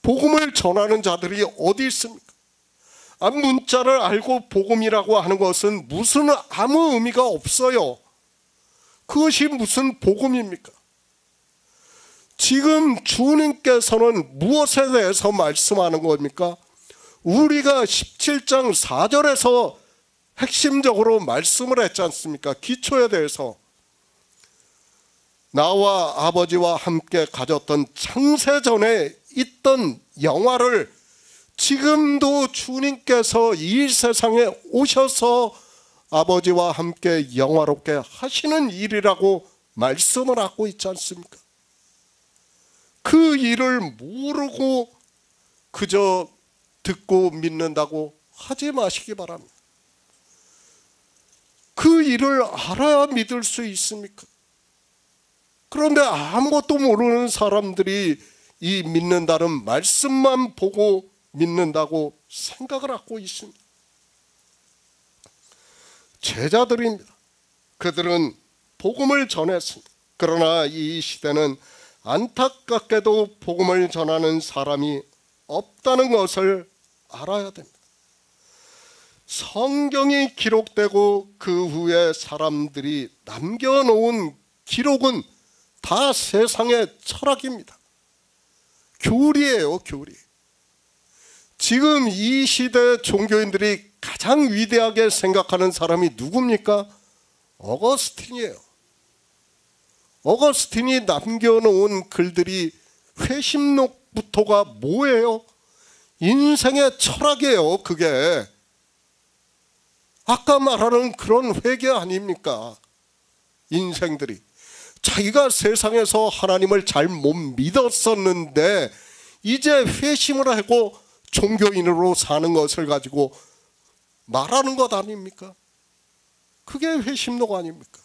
복음을 전하는 자들이 어디 있습니까? 문자를 알고 복음이라고 하는 것은 무슨 아무 의미가 없어요. 그것이 무슨 복음입니까? 지금 주님께서는 무엇에 대해서 말씀하는 겁니까? 우리가 17장 4절에서 핵심적으로 말씀을 했지 않습니까? 기초에 대해서. 나와 아버지와 함께 가졌던 창세전에 있던 영화를 지금도 주님께서 이 세상에 오셔서 아버지와 함께 영화롭게 하시는 일이라고 말씀을 하고 있지 않습니까? 그 일을 모르고 그저 듣고 믿는다고 하지 마시기 바랍니다. 그 일을 알아야 믿을 수 있습니까? 그런데 아무것도 모르는 사람들이 이 믿는다는 말씀만 보고 믿는다고 생각을 하고 있습니다. 제자들입니다. 그들은 복음을 전했습니다. 그러나 이 시대는 안타깝게도 복음을 전하는 사람이 없다는 것을 알아야 됩니다. 성경이 기록되고 그 후에 사람들이 남겨놓은 기록은 다 세상의 철학입니다. 교리예요, 교리. 지금 이 시대 종교인들이 가장 위대하게 생각하는 사람이 누굽니까? 어거스틴이에요. 어거스틴이 남겨놓은 글들이 회심록부터가 뭐예요? 인생의 철학이에요. 그게 아까 말하는 그런 회개 아닙니까? 인생들이 자기가 세상에서 하나님을 잘 못 믿었었는데 이제 회심을 하고 종교인으로 사는 것을 가지고 말하는 것 아닙니까? 그게 회심록 아닙니까?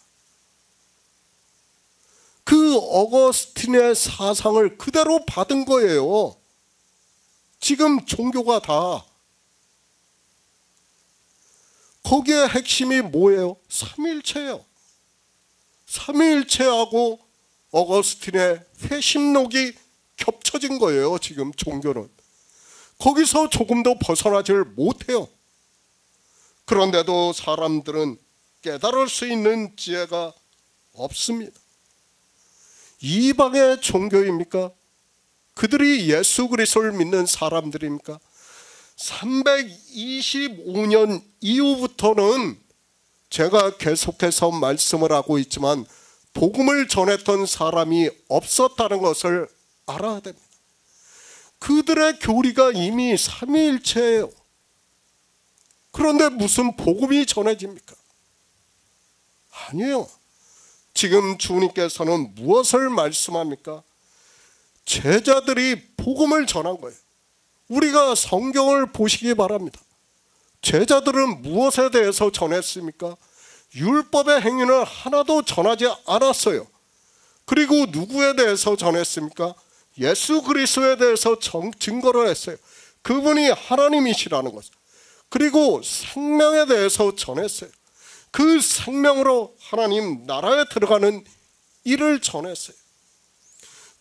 그 어거스틴의 사상을 그대로 받은 거예요. 지금 종교가 다. 거기에 핵심이 뭐예요? 삼위일체예요. 삼위일체하고 어거스틴의 회심록이 겹쳐진 거예요. 지금 종교는 거기서 조금도 벗어나질 못해요. 그런데도 사람들은 깨달을 수 있는 지혜가 없습니다. 이방의 종교입니까? 그들이 예수 그리스도를 믿는 사람들입니까? 325년 이후부터는 제가 계속해서 말씀을 하고 있지만 복음을 전했던 사람이 없었다는 것을 알아야 됩니다. 그들의 교리가 이미 삼위일체예요. 그런데 무슨 복음이 전해집니까? 아니에요. 지금 주님께서는 무엇을 말씀합니까? 제자들이 복음을 전한 거예요. 우리가 성경을 보시기 바랍니다. 제자들은 무엇에 대해서 전했습니까? 율법의 행위는 하나도 전하지 않았어요. 그리고 누구에 대해서 전했습니까? 예수 그리스도에 대해서 증거를 했어요. 그분이 하나님이시라는 것. 그리고 생명에 대해서 전했어요. 그 생명으로 하나님 나라에 들어가는 일을 전했어요.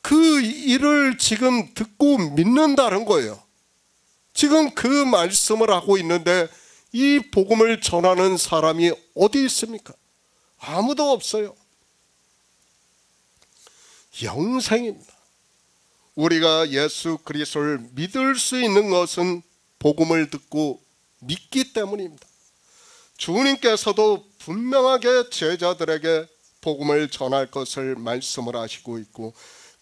그 일을 지금 듣고 믿는다는 거예요. 지금 그 말씀을 하고 있는데 이 복음을 전하는 사람이 어디 있습니까? 아무도 없어요. 영생입니다. 우리가 예수 그리스도를 믿을 수 있는 것은 복음을 듣고 믿기 때문입니다. 주님께서도 분명하게 제자들에게 복음을 전할 것을 말씀을 하시고 있고,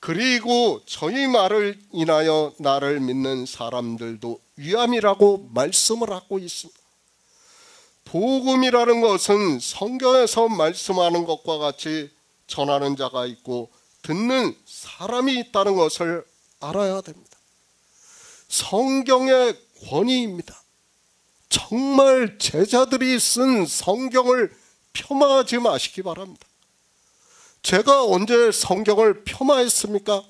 그리고 저희 말을 인하여 나를 믿는 사람들도 위함이라고 말씀을 하고 있습니다. 복음이라는 것은 성경에서 말씀하는 것과 같이 전하는 자가 있고 듣는 사람이 있다는 것을 알아야 됩니다. 성경의 권위입니다. 정말 제자들이 쓴 성경을 폄하하지 마시기 바랍니다. 제가 언제 성경을 폄하했습니까?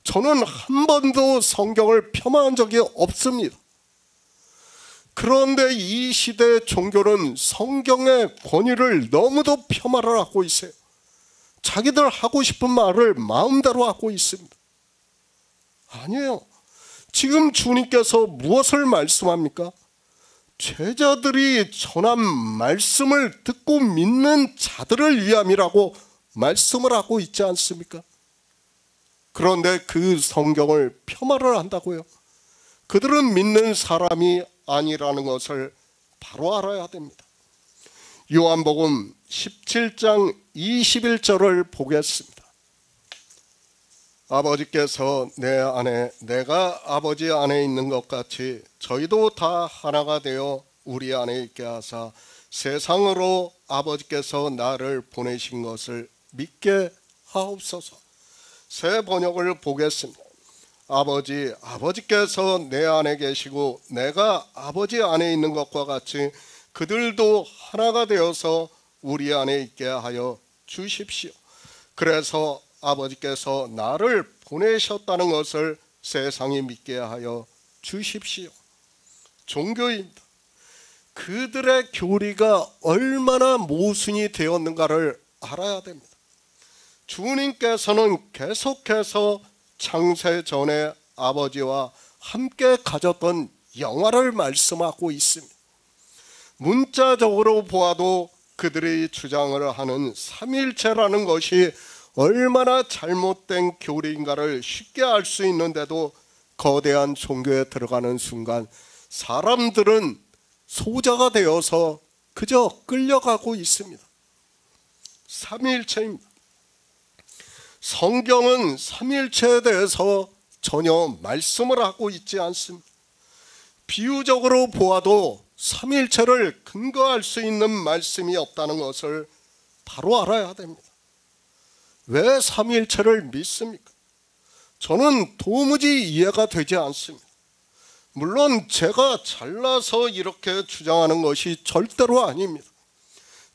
저는 한 번도 성경을 폄하한 적이 없습니다. 그런데 이 시대 종교는 성경의 권위를 너무도 폄하를 하고 있어요. 자기들 하고 싶은 말을 마음대로 하고 있습니다. 아니에요. 지금 주님께서 무엇을 말씀합니까? 제자들이 전한 말씀을 듣고 믿는 자들을 위함이라고 말씀을 하고 있지 않습니까? 그런데 그 성경을 폄하를 한다고요? 그들은 믿는 사람이 아니라는 것을 바로 알아야 됩니다. 요한복음 17장 21절을 보겠습니다. 아버지께서 내 안에 내가 아버지 안에 있는 것 같이 저희도 다 하나가 되어 우리 안에 있게 하사 세상으로 아버지께서 나를 보내신 것을 믿게 하옵소서. 새 번역을 보겠습니다. 아버지께서 내 안에 계시고 내가 아버지 안에 있는 것과 같이 그들도 하나가 되어서 우리 안에 있게 하여 주십시오. 그래서 아버지께서 나를 보내셨다는 것을 세상이 믿게 하여 주십시오. 종교입니다. 그들의 교리가 얼마나 모순이 되었는가를 알아야 됩니다. 주님께서는 계속해서 창세 전에 아버지와 함께 가졌던 영화를 말씀하고 있습니다. 문자적으로 보아도 그들이 주장을 하는 삼일체라는 것이 얼마나 잘못된 교리인가를 쉽게 알 수 있는데도 거대한 종교에 들어가는 순간 사람들은 소자가 되어서 그저 끌려가고 있습니다. 삼일체입니다. 성경은 삼일체에 대해서 전혀 말씀을 하고 있지 않습니다. 비유적으로 보아도 삼일체를 근거할 수 있는 말씀이 없다는 것을 바로 알아야 됩니다. 왜 삼일체를 믿습니까? 저는 도무지 이해가 되지 않습니다. 물론 제가 잘나서 이렇게 주장하는 것이 절대로 아닙니다.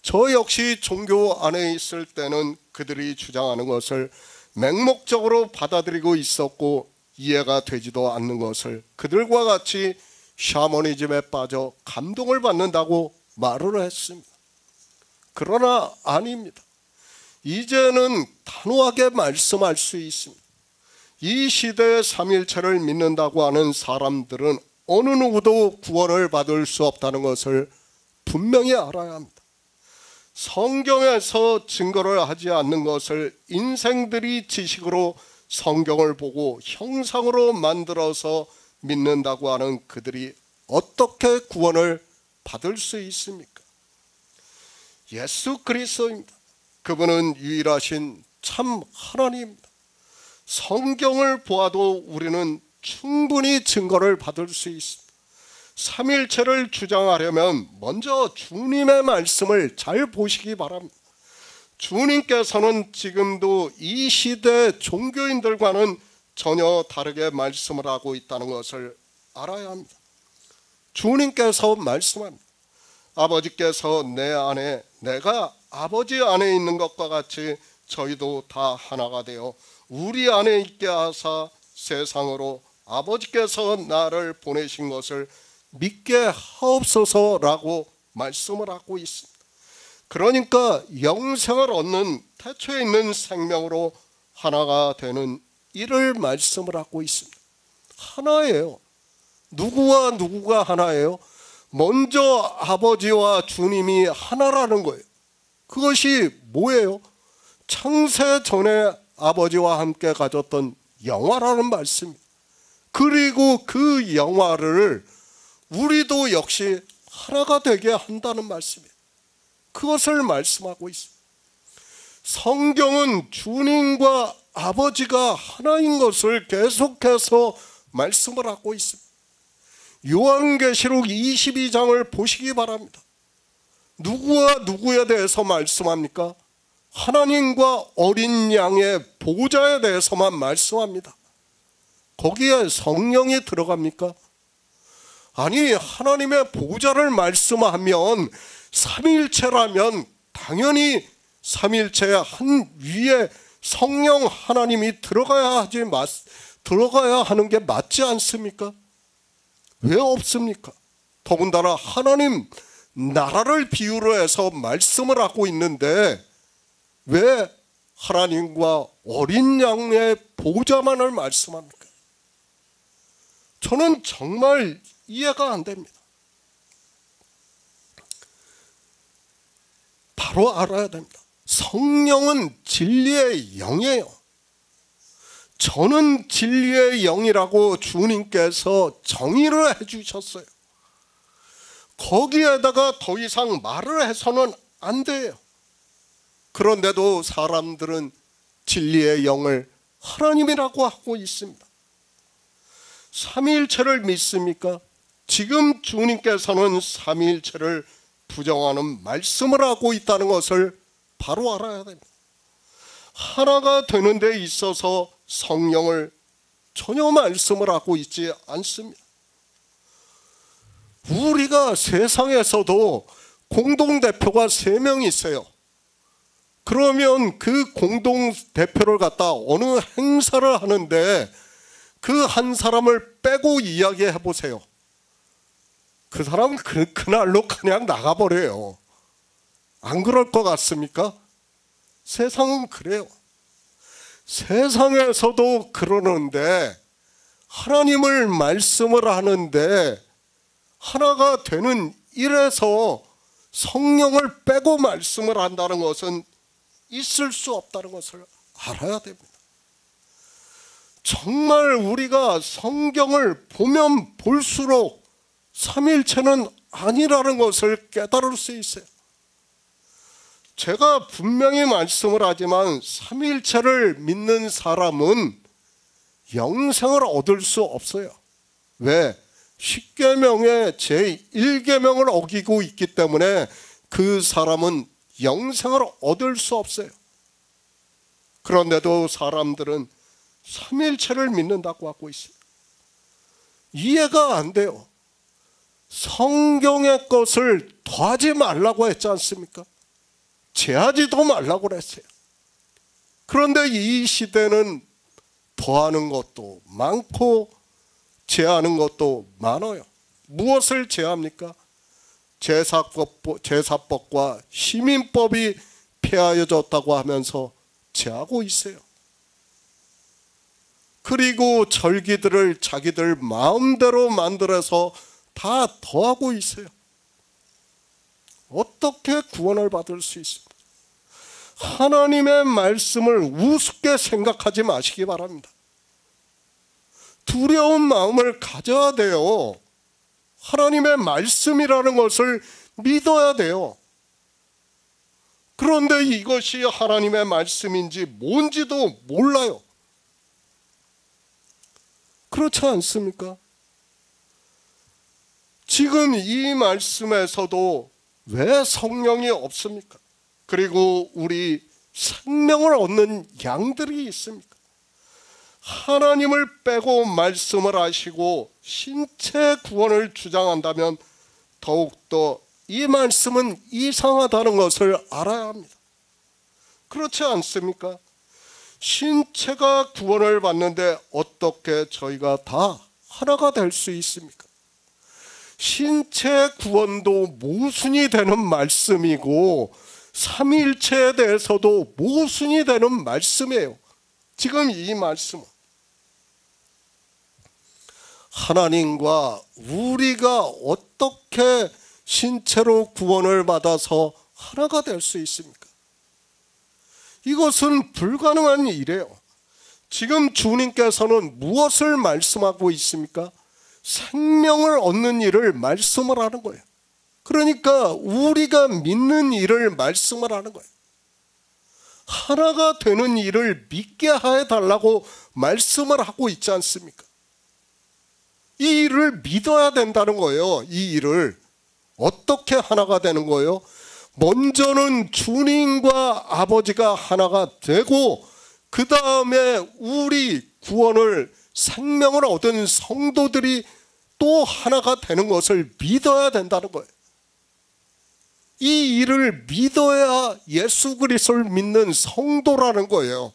저 역시 종교 안에 있을 때는 그들이 주장하는 것을 맹목적으로 받아들이고 있었고 이해가 되지도 않는 것을 그들과 같이 샤머니즘에 빠져 감동을 받는다고 말을 했습니다. 그러나 아닙니다. 이제는 단호하게 말씀할 수 있습니다. 이 시대의 삼일체를 믿는다고 하는 사람들은 어느 누구도 구원을 받을 수 없다는 것을 분명히 알아야 합니다. 성경에서 증거를 하지 않는 것을 인생들이 지식으로 성경을 보고 형상으로 만들어서 믿는다고 하는 그들이 어떻게 구원을 받을 수 있습니까? 예수 그리스도입니다. 그분은 유일하신 참 하나님입니다. 성경을 보아도 우리는 충분히 증거를 받을 수 있습니다. 삼일체를 주장하려면 먼저 주님의 말씀을 잘 보시기 바랍니다. 주님께서는 지금도 이 시대 종교인들과는 전혀 다르게 말씀을 하고 있다는 것을 알아야 합니다. 주님께서 말씀합니다. 아버지께서 내 안에, 내가 아버지 안에 있는 것과 같이 저희도 다 하나가 되어 우리 안에 있게 하사 세상으로 아버지께서 나를 보내신 것을 믿게 하옵소서라고 말씀을 하고 있습니다. 그러니까 영생을 얻는 태초에 있는 생명으로 하나가 되는 이를 말씀을 하고 있습니다. 하나예요. 누구와 누구가 하나예요? 먼저 아버지와 주님이 하나라는 거예요. 그것이 뭐예요? 창세 전에 아버지와 함께 가졌던 영화라는 말씀입니다. 그리고 그 영화를 우리도 역시 하나가 되게 한다는 말씀이에요. 그것을 말씀하고 있습니다. 성경은 주님과 아버지가 하나인 것을 계속해서 말씀을 하고 있습니다. 요한계시록 22장을 보시기 바랍니다. 누구와 누구에 대해서 말씀합니까? 하나님과 어린 양의 보좌에 대해서만 말씀합니다. 거기에 성령이 들어갑니까? 아니, 하나님의 보좌를 말씀하면 삼일체라면 당연히 삼일체의 한 위에 성령 하나님이 들어가야 하는 게 맞지 않습니까? 왜 없습니까? 더군다나 하나님 나라를 비유로 해서 말씀을 하고 있는데 왜 하나님과 어린 양의 보좌만을 말씀합니까? 저는 정말 이해가 안 됩니다. 바로 알아야 됩니다. 성령은 진리의 영이에요. 저는 진리의 영이라고 주님께서 정의를 해주셨어요. 거기에다가 더 이상 말을 해서는 안 돼요. 그런데도 사람들은 진리의 영을 하나님이라고 하고 있습니다. 삼위일체를 믿습니까? 지금 주님께서는 삼위일체를 부정하는 말씀을 하고 있다는 것을 바로 알아야 됩니다. 하나가 되는 데 있어서 성령을 전혀 말씀을 하고 있지 않습니다. 우리가 세상에서도 공동대표가 3명 있어요. 그러면 그 공동대표를 갖다 어느 행사를 하는데 그 한 사람을 빼고 이야기해 보세요. 그 사람은 그날로 그냥 나가버려요. 안 그럴 것 같습니까? 세상은 그래요. 세상에서도 그러는데 하나님을 말씀을 하는데 하나가 되는 일에서 성령을 빼고 말씀을 한다는 것은 있을 수 없다는 것을 알아야 됩니다. 정말 우리가 성경을 보면 볼수록 삼일체는 아니라는 것을 깨달을 수 있어요. 제가 분명히 말씀을 하지만 삼일체를 믿는 사람은 영생을 얻을 수 없어요. 왜? 십계명의 제1계명을 어기고 있기 때문에 그 사람은 영생을 얻을 수 없어요. 그런데도 사람들은 삼일체를 믿는다고 하고 있어요. 이해가 안 돼요. 성경의 것을 더하지 말라고 했지 않습니까? 제하지도 말라고 그랬어요. 그런데 이 시대는 더하는 것도 많고 제하는 것도 많아요. 무엇을 제합니까? 제사법과 시민법이 폐하여졌다고 하면서 제하고 있어요. 그리고 절기들을 자기들 마음대로 만들어서 다 더하고 있어요. 어떻게 구원을 받을 수 있습니까? 하나님의 말씀을 우습게 생각하지 마시기 바랍니다. 두려운 마음을 가져야 돼요. 하나님의 말씀이라는 것을 믿어야 돼요. 그런데 이것이 하나님의 말씀인지 뭔지도 몰라요. 그렇지 않습니까? 지금 이 말씀에서도 왜 성령이 없습니까? 그리고 우리 생명을 얻는 양들이 있습니까? 하나님을 빼고 말씀을 하시고 신체 구원을 주장한다면 더욱더 이 말씀은 이상하다는 것을 알아야 합니다. 그렇지 않습니까? 신체가 구원을 받는데 어떻게 저희가 다 하나가 될 수 있습니까? 신체 구원도 모순이 되는 말씀이고 삼위일체에 대해서도 모순이 되는 말씀이에요. 지금 이 말씀은 하나님과 우리가 어떻게 신체로 구원을 받아서 하나가 될 수 있습니까? 이것은 불가능한 일이에요. 지금 주님께서는 무엇을 말씀하고 있습니까? 생명을 얻는 일을 말씀을 하는 거예요. 그러니까 우리가 믿는 일을 말씀을 하는 거예요. 하나가 되는 일을 믿게 해달라고 말씀을 하고 있지 않습니까? 이 일을 믿어야 된다는 거예요. 이 일을 어떻게 하나가 되는 거예요? 먼저는 주님과 아버지가 하나가 되고 그 다음에 우리 구원을 생명을 얻은 성도들이 또 하나가 되는 것을 믿어야 된다는 거예요. 이 일을 믿어야 예수 그리스도를 믿는 성도라는 거예요.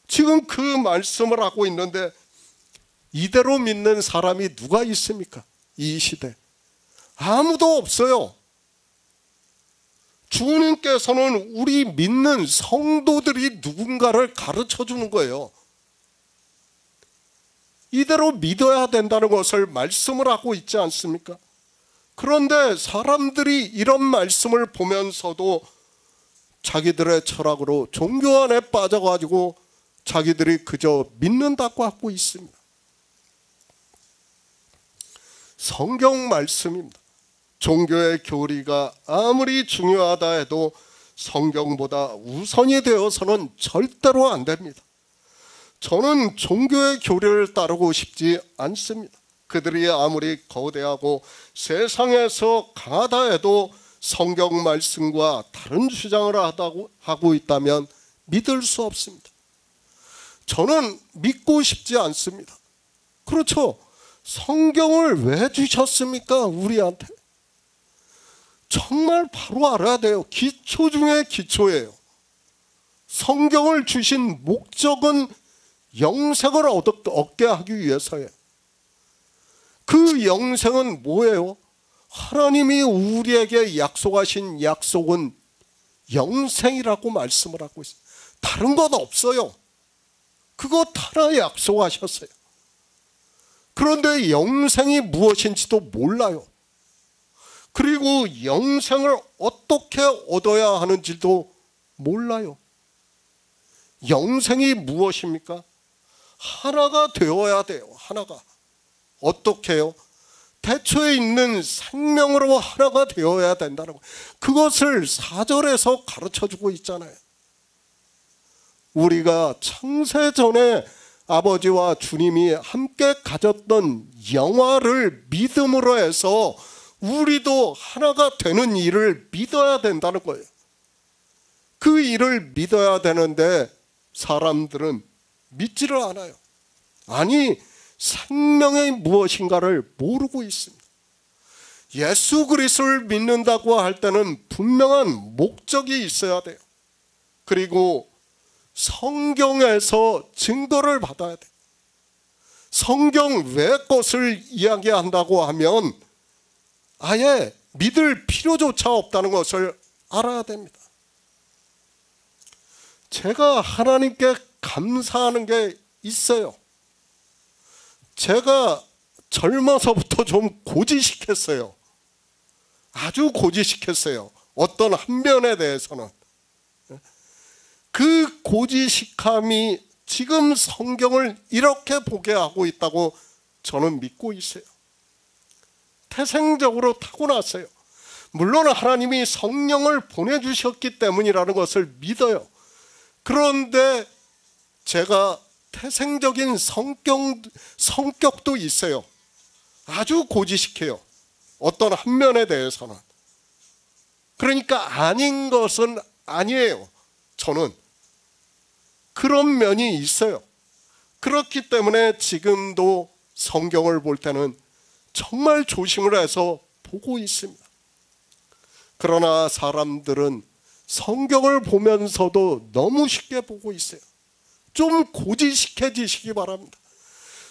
지금 그 말씀을 하고 있는데 이대로 믿는 사람이 누가 있습니까? 이 시대 아무도 없어요. 주님께서는 우리 믿는 성도들이 누군가를 가르쳐 주는 거예요. 이대로 믿어야 된다는 것을 말씀을 하고 있지 않습니까? 그런데 사람들이 이런 말씀을 보면서도 자기들의 철학으로 종교 안에 빠져가지고 자기들이 그저 믿는다고 하고 있습니다. 성경 말씀입니다. 종교의 교리가 아무리 중요하다 해도 성경보다 우선이 되어서는 절대로 안 됩니다. 저는 종교의 교리를 따르고 싶지 않습니다. 그들이 아무리 거대하고 세상에서 강하다 해도 성경 말씀과 다른 주장을 하고 있다면 믿을 수 없습니다. 저는 믿고 싶지 않습니다. 그렇죠. 성경을 왜 주셨습니까? 우리한테. 정말 바로 알아야 돼요. 기초 중에 기초예요. 성경을 주신 목적은 영생을 얻게 하기 위해서예요. 그 영생은 뭐예요? 하나님이 우리에게 약속하신 약속은 영생이라고 말씀을 하고 있어요. 다른 것 없어요. 그것 하나 약속하셨어요. 그런데 영생이 무엇인지도 몰라요. 그리고 영생을 어떻게 얻어야 하는지도 몰라요. 영생이 무엇입니까? 하나가 되어야 돼요. 하나가. 어떻게 해요? 태초에 있는 생명으로 하나가 되어야 된다는 거예요. 그것을 4절에서 가르쳐주고 있잖아요. 우리가 창세전에 아버지와 주님이 함께 가졌던 영화를 믿음으로 해서 우리도 하나가 되는 일을 믿어야 된다는 거예요. 그 일을 믿어야 되는데 사람들은 믿지를 않아요. 아니, 생명이 무엇인가를 모르고 있습니다. 예수 그리스도를 믿는다고 할 때는 분명한 목적이 있어야 돼요. 그리고 성경에서 증거를 받아야 돼요. 성경 외 것을 이야기한다고 하면 아예 믿을 필요조차 없다는 것을 알아야 됩니다. 제가 하나님께 감사하는 게 있어요. 제가 젊어서부터 좀 고지식했어요. 아주 고지식했어요. 어떤 한 면에 대해서는. 그 고지식함이 지금 성경을 이렇게 보게 하고 있다고 저는 믿고 있어요. 태생적으로 타고났어요. 물론 하나님이 성령을 보내주셨기 때문이라는 것을 믿어요. 그런데 제가 태생적인 성격도 있어요. 아주 고지식해요. 어떤 한 면에 대해서는. 그러니까 아닌 것은 아니에요. 저는 그런 면이 있어요. 그렇기 때문에 지금도 성경을 볼 때는 정말 조심을 해서 보고 있습니다. 그러나 사람들은 성경을 보면서도 너무 쉽게 보고 있어요. 좀 고지식해지시기 바랍니다.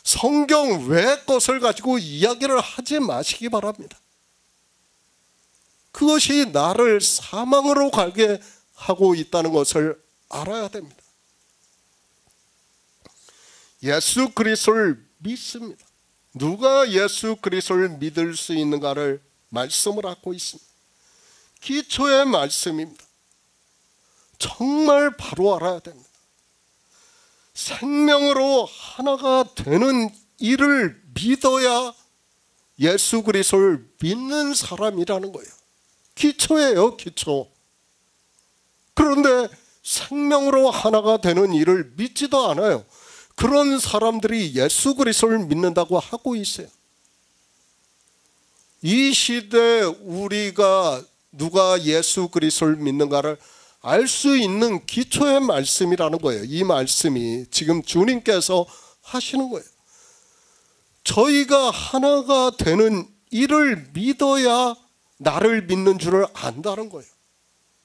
성경 외의 것을 가지고 이야기를 하지 마시기 바랍니다. 그것이 나를 사망으로 가게 하고 있다는 것을 알아야 됩니다. 예수 그리스도를 믿습니다. 누가 예수 그리스도를 믿을 수 있는가를 말씀을 하고 있습니다. 기초의 말씀입니다. 정말 바로 알아야 됩니다. 생명으로 하나가 되는 이를 믿어야 예수 그리스도를 믿는 사람이라는 거예요. 기초예요, 기초. 그런데 생명으로 하나가 되는 이를 믿지도 않아요. 그런 사람들이 예수 그리스도를 믿는다고 하고 있어요. 이 시대에 우리가 누가 예수 그리스도를 믿는가를 알 수 있는 기초의 말씀이라는 거예요. 이 말씀이 지금 주님께서 하시는 거예요. 저희가 하나가 되는 이를 믿어야 나를 믿는 줄을 안다는 거예요.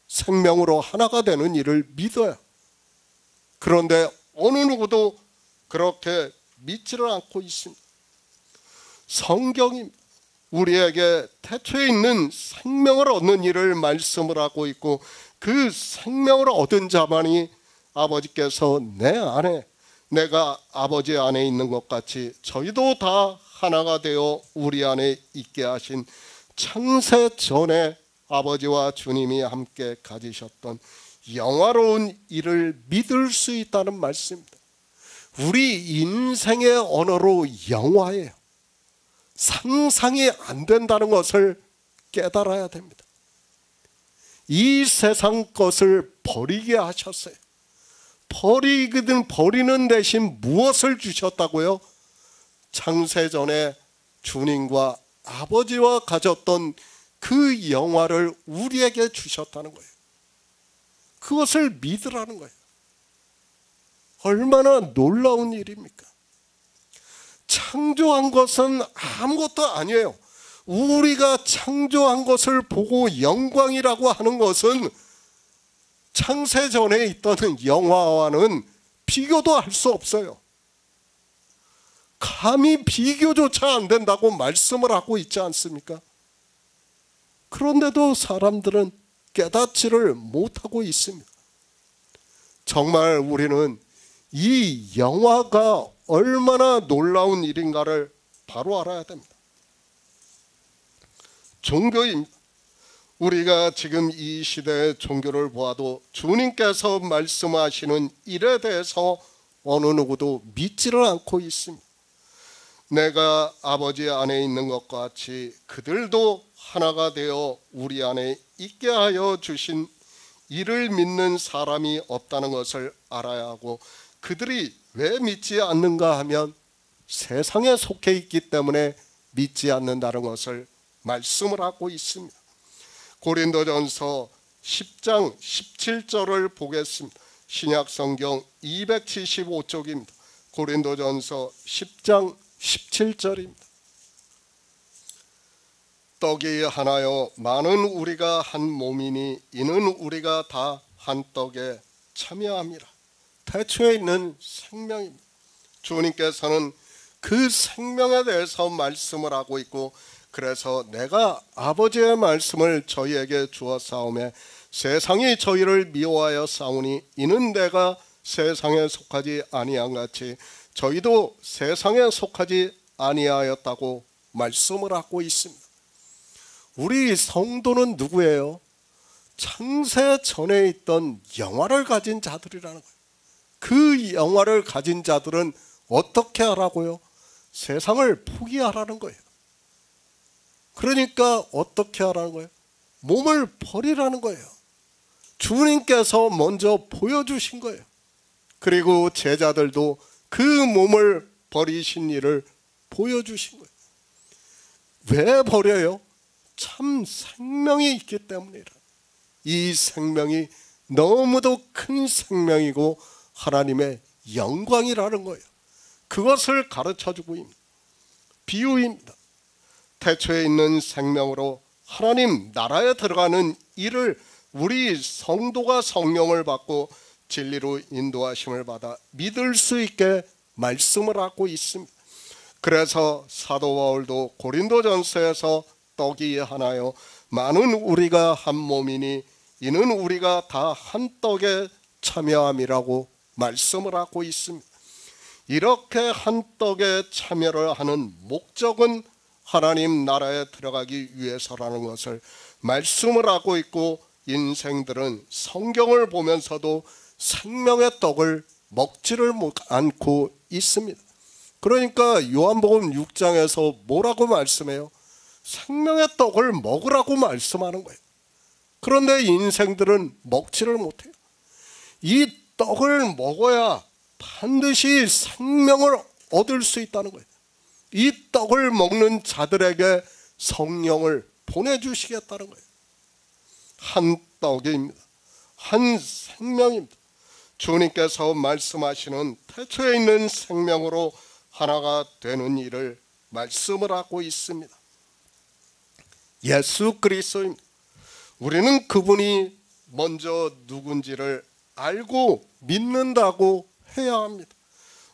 생명으로 하나가 되는 이를 믿어야. 그런데 어느 누구도 그렇게 믿지를 않고 있습니다. 성경이 우리에게 태초에 있는 생명을 얻는 일을 말씀을 하고 있고, 그 생명을 얻은 자만이 아버지께서 내 안에, 내가 아버지 안에 있는 것 같이 저희도 다 하나가 되어 우리 안에 있게 하신 창세 전에 아버지와 주님이 함께 가지셨던 영화로운 일을 믿을 수 있다는 말씀입니다. 우리 인생의 언어로 영화예요. 상상이 안 된다는 것을 깨달아야 됩니다. 이 세상 것을 버리게 하셨어요. 버리는 대신 무엇을 주셨다고요? 창세전에 주님과 아버지와 가졌던 그 영화를 우리에게 주셨다는 거예요. 그것을 믿으라는 거예요. 얼마나 놀라운 일입니까? 창조한 것은 아무것도 아니에요. 우리가 창조한 것을 보고 영광이라고 하는 것은 창세전에 있던 영화와는 비교도 할 수 없어요. 감히 비교조차 안 된다고 말씀을 하고 있지 않습니까? 그런데도 사람들은 깨닫지를 못하고 있습니다. 정말 우리는 이 영화가 얼마나 놀라운 일인가를 바로 알아야 됩니다. 종교입니다. 우리가 지금 이 시대의 종교를 보아도 주님께서 말씀하시는 일에 대해서 어느 누구도 믿지를 않고 있습니다. 내가 아버지 안에 있는 것과 같이 그들도 하나가 되어 우리 안에 있게 하여 주신 이를 믿는 사람이 없다는 것을 알아야 하고, 그들이 왜 믿지 않는가 하면 세상에 속해 있기 때문에 믿지 않는다는 것을 말씀을 하고 있습니다. 고린도전서 10장 17절을 보겠습니다. 신약성경 275쪽입니다. 고린도전서 10장 17절입니다. 떡이 하나요 많은 우리가 한 몸이니 이는 우리가 다 한 떡에 참여함이라. 태초에 있는 생명입니다. 주님께서는 그 생명에 대해서 말씀을 하고 있고, 그래서 내가 아버지의 말씀을 저희에게 주었사오매 세상이 저희를 미워하여 싸우니 이는 내가 세상에 속하지 아니한 같이 저희도 세상에 속하지 아니하였다고 말씀을 하고 있습니다. 우리 성도는 누구예요? 창세 전에 있던 영화를 가진 자들이라는 거예요. 그 영화를 가진 자들은 어떻게 하라고요? 세상을 포기하라는 거예요. 그러니까 어떻게 하라는 거예요? 몸을 버리라는 거예요. 주님께서 먼저 보여주신 거예요. 그리고 제자들도 그 몸을 버리신 일을 보여주신 거예요. 왜 버려요? 참 생명이 있기 때문이라. 이 생명이 너무도 큰 생명이고 하나님의 영광이라는 거예요. 그것을 가르쳐주고 있는 비유입니다. 태초에 있는 생명으로 하나님 나라에 들어가는 일을 우리 성도가 성령을 받고 진리로 인도하심을 받아 믿을 수 있게 말씀을 하고 있습니다. 그래서 사도 바울도 고린도전서에서 떡이 하나요 많은 우리가 한 몸이니 이는 우리가 다 한 떡에 참여함이라고 말씀을 하고 있습니다. 이렇게 한 떡에 참여를 하는 목적은 하나님 나라에 들어가기 위해서라는 것을 말씀을 하고 있고, 인생들은 성경을 보면서도 생명의 떡을 먹지를 않고 있습니다. 그러니까 요한복음 6장에서 뭐라고 말씀해요? 생명의 떡을 먹으라고 말씀하는 거예요. 그런데 인생들은 먹지를 못해요. 이 떡을 먹어야 반드시 생명을 얻을 수 있다는 거예요. 이 떡을 먹는 자들에게 성령을 보내주시겠다는 거예요. 한 떡입니다. 한 생명입니다. 주님께서 말씀하시는 태초에 있는 생명으로 하나가 되는 일을 말씀을 하고 있습니다. 예수 그리스도입니다. 우리는 그분이 먼저 누군지를 알고 믿는다고 해야 합니다.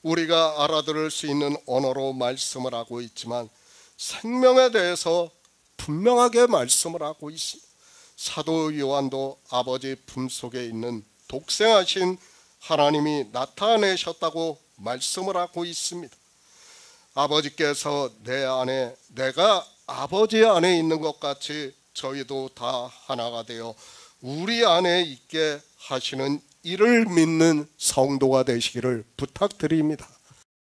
우리가 알아들을 수 있는 언어로 말씀을 하고 있지만 생명에 대해서 분명하게 말씀을 하고 있습니다. 사도 요한도 아버지 품속에 있는 독생하신 하나님이 나타내셨다고 말씀을 하고 있습니다. 아버지께서 내 안에, 내가 아버지 안에 있는 것 같이 저희도 다 하나가 되어 우리 안에 있게 하시는 이를 믿는 성도가 되시기를 부탁드립니다.